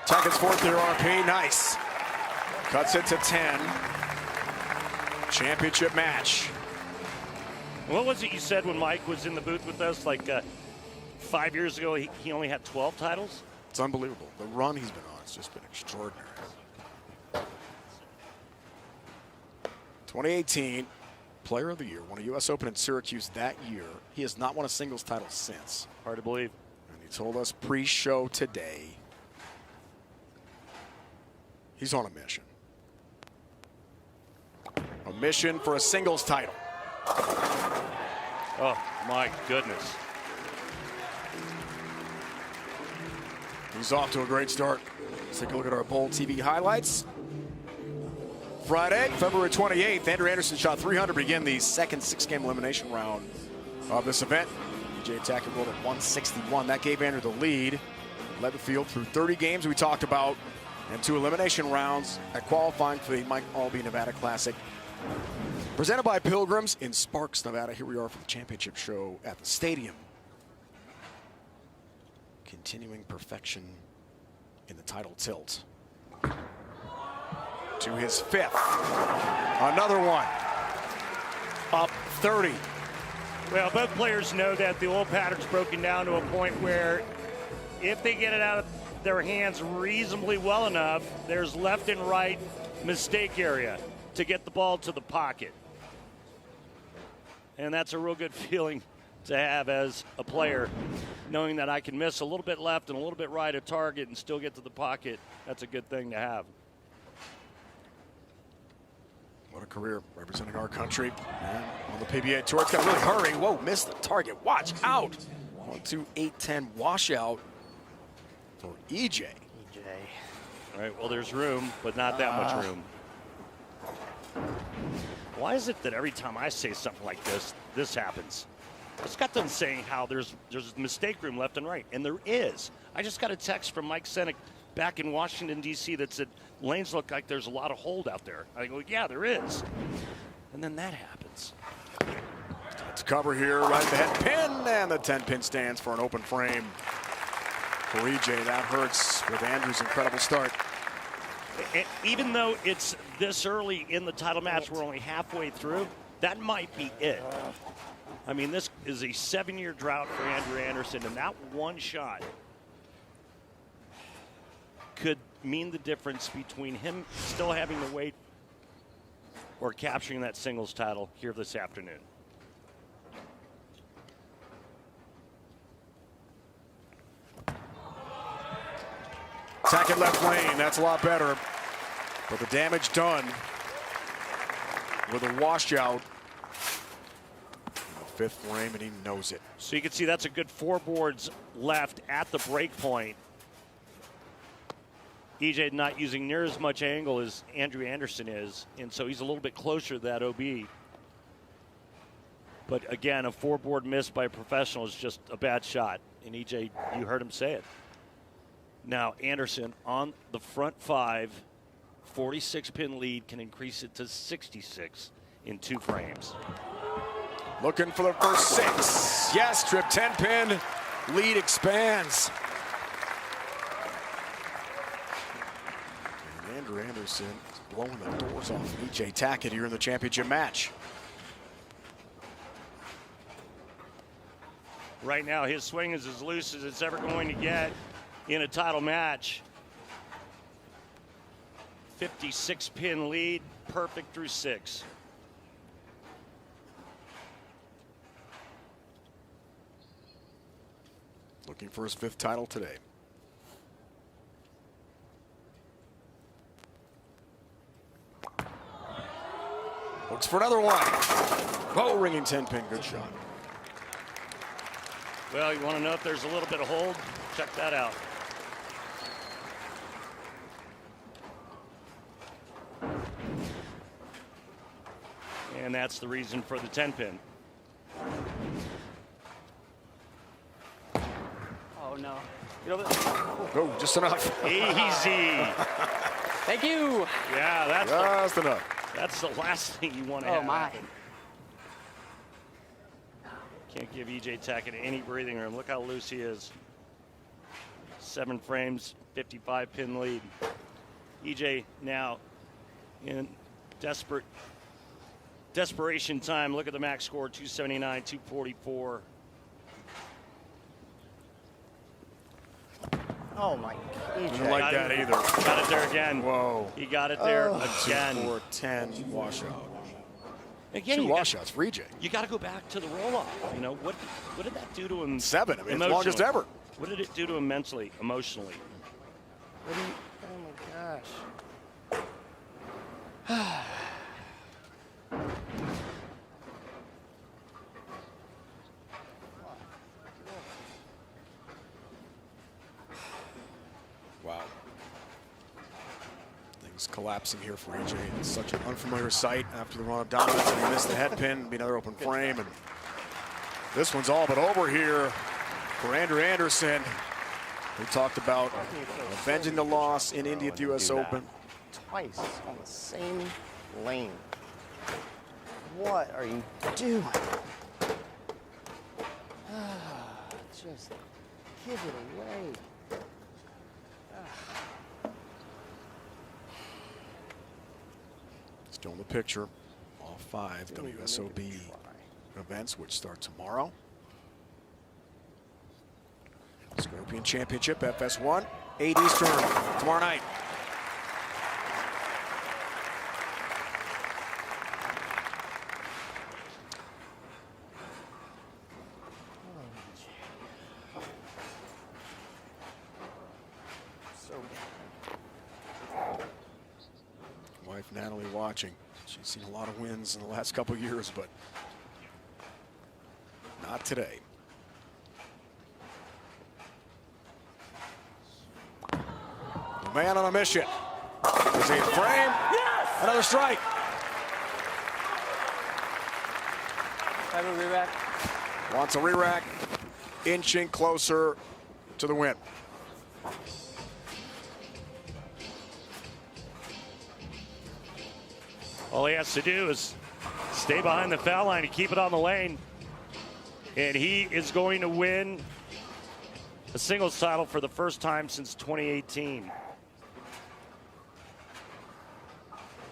Tackett's fourth year RP, nice. Cuts it to 10. Championship match. What was it you said when Mike was in the booth with us? Like 5 years ago, he only had 12 titles? It's unbelievable. The run he's been on has just been extraordinary. 2018, Player of the Year, won a U.S. Open in Syracuse that year. He has not won a singles title since. Hard to believe. And he told us pre-show today he's on a mission. A mission for a singles title. Oh, my goodness. He's off to a great start. Let's take a look at our Bowl TV highlights. Friday, February 28th, Andrew Anderson shot 300 to begin the second 6-game elimination round of this event. PBA Tackett rolled at 161. That gave Andrew the lead. Led the field through 30 games we talked about and 2 elimination rounds at qualifying for the Mike Aulby Nevada Classic. Presented by Pilgrims in Sparks, Nevada. Here we are for the championship show at the stadium. Continuing perfection in the title tilt. To his 5th. Another one. Up 30. Well, both players know that the oil pattern's broken down to a point where if they get it out of their hands reasonably well enough, there's left and right mistake area to get the ball to the pocket. And that's a real good feeling to have as a player, knowing that I can miss a little bit left and a little bit right at target and still get to the pocket. That's a good thing to have. What a career representing our country. And on the PBA Tour, it's got to really hurry. Whoa, missed the target. Watch out. 1-2-8-10 washout for EJ. All right, well, there's room, but not that much room. Why is it that every time I say something like this happens? I just got done saying how there's mistake room left and right, and there is. I just got a text from Mike Senek back in Washington, D.C. that said, lanes look like there's a lot of hold out there. I go, yeah, there is. And then that happens. Let's cover here, right at the head pin, and the 10-pin stands for an open frame for EJ. That hurts with Andrew's incredible start. And even though it's this early in the title match, we're only halfway through, that might be it. I mean, this is a 7-year drought for Andrew Anderson, and that one shot could mean the difference between him still having to wait or capturing that singles title here this afternoon. Tackett left lane, that's a lot better. But the damage done with a washout. 5th frame, and he knows it. So you can see that's a good 4 boards left at the break point. EJ not using near as much angle as Andrew Anderson is, and so he's a little bit closer to that OB. But again, a 4-board miss by a professional is just a bad shot, and EJ, you heard him say it. Now Anderson on the front 5, 46-pin lead can increase it to 66 in 2 frames. Looking for the first 6. Yes, trip 10-pin. Lead expands. And Andrew Anderson is blowing the doors off EJ Tackett here in the championship match. Right now, his swing is as loose as it's ever going to get in a title match. 56-pin lead, perfect through 6. Looking for his 5th title today. Looks for another one. Oh, ringing 10-pin, good shot. Well, you want to know if there's a little bit of hold? Check that out. And that's the reason for the 10-pin. Oh, no. Oh, just enough. Easy. Thank you. Yeah, that's just enough. That's the last thing you want to Oh, have my. happen. Can't give E.J. Tackett any breathing room. Look how loose he is. 7 frames, 55-pin lead. E.J. now in desperation time. Look at the max score, 279, 244. Oh, my. I don't like that either. Got it there again. Whoa. He got it there again. 2-4-10 washout. Again, 2 washouts for EJ. You got to go back to the roll-off. You know, what did that do to him? 7. I mean, it's longest ever. What did it do to him mentally, emotionally? Oh my gosh. Wow. Things collapsing here for EJ. It's such an unfamiliar sight after the run of dominance, and he missed the head pin. Be another open frame, and this one's all but over here for Andrew Anderson. We talked about avenging the loss in Indy at the U.S. Open. Twice on the same lane. What are you doing? Just give it away. Still in the picture. All 5 WSOB events, which start tomorrow. Scorpion Championship, FS1, 8 Eastern, tomorrow night. Wife Natalie watching. She's seen a lot of wins in the last couple years, but not today. The man on a mission. Is he in frame? Yes! Another strike. Have a re-rack. Wants a re-rack. Inching closer to the win. All he has to do is stay behind the foul line and keep it on the lane. And he is going to win a singles title for the first time since 2018.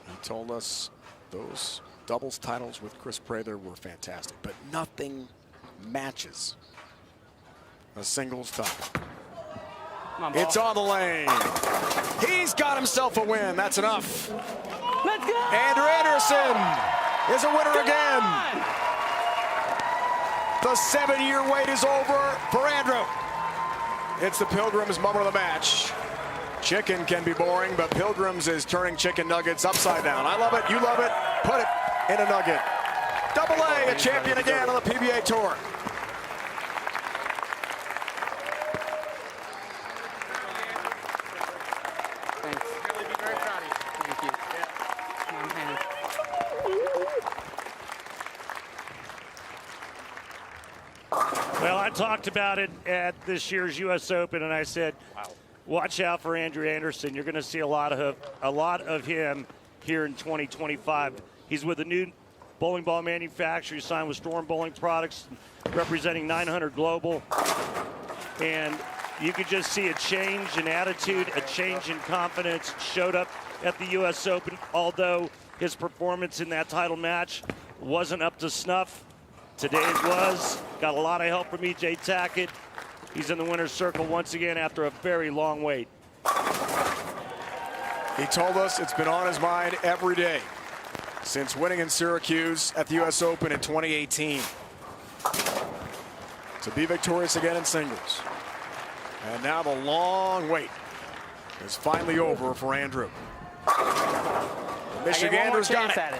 He told us those doubles titles with Chris Prather were fantastic, but nothing matches a singles title. It's on the lane. He's got himself a win. That's enough. Let's go! Andrew Anderson is a winner again. The 7-year wait is over for Andrew. It's the Pilgrims moment of the match. Chicken can be boring, but Pilgrims is turning chicken nuggets upside down. I love it. You love it. Put it in a nugget. Double A, a champion again on the PBA Tour. Well, I talked about it at this year's U.S. Open, and I said, watch out for Andrew Anderson. You're going to see a lot of him here in 2025. He's with a new bowling ball manufacturer. He signed with Storm Bowling Products, representing 900 Global. And you could just see a change in attitude, a change in confidence. Showed up at the U.S. Open, although his performance in that title match wasn't up to snuff. Today's was. Got a lot of help from E.J. Tackett. He's in the winner's circle once again after a very long wait. He told us it's been on his mind every day since winning in Syracuse at the U.S. Open in 2018. To be victorious again in singles. And now the long wait is finally over for Andrew. Michigander's got it.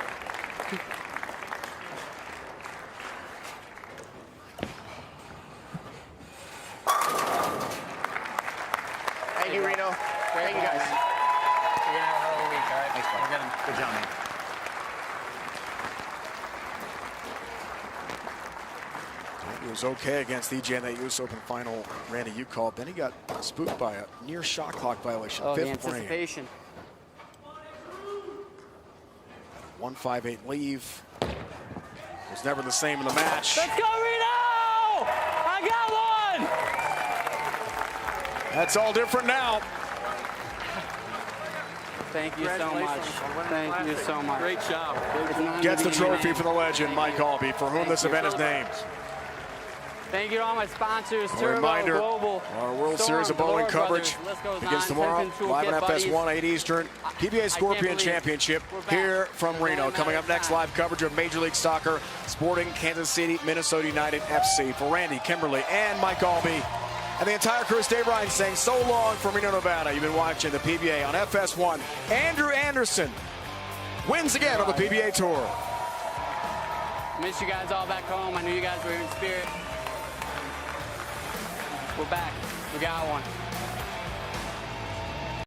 Thank you, Reno. Thank you, guys. You're gonna have a hell of a week, all right? Thanks, bud. Good job, man. He was okay against EJ in that U.S. Open final. Randy, you called. Then he got spooked by a near shot clock violation. Oh, the Fifth frame. anticipation. 1-5-8 leave. Was never the same in the match. Let's go, Reno! That's all different now. Thank you so much. Thank you so much. Great job. Gets the trophy for the legend, Mike Aulby, for whom this event is named. Thank you to all my sponsors, A Turbo, reminder, Global, our World Storm, Series of Bowling Valor coverage Brothers. List goes begins on. tomorrow, Tips and live on Toolkit FS1, buddies. 8 Eastern. PBA Scorpion Championship here from Reno. Coming up next, live coverage of Major League Soccer, Sporting Kansas City, Minnesota United FC. For Randy, Kimberly, and Mike Aulby, and the entire crew, Dave Ryan saying so long from Reno, Nevada. You've been watching the PBA on FS1. Andrew Anderson wins again on the PBA Tour. Miss you guys all back home. I knew you guys were here in spirit. We're back. We got one.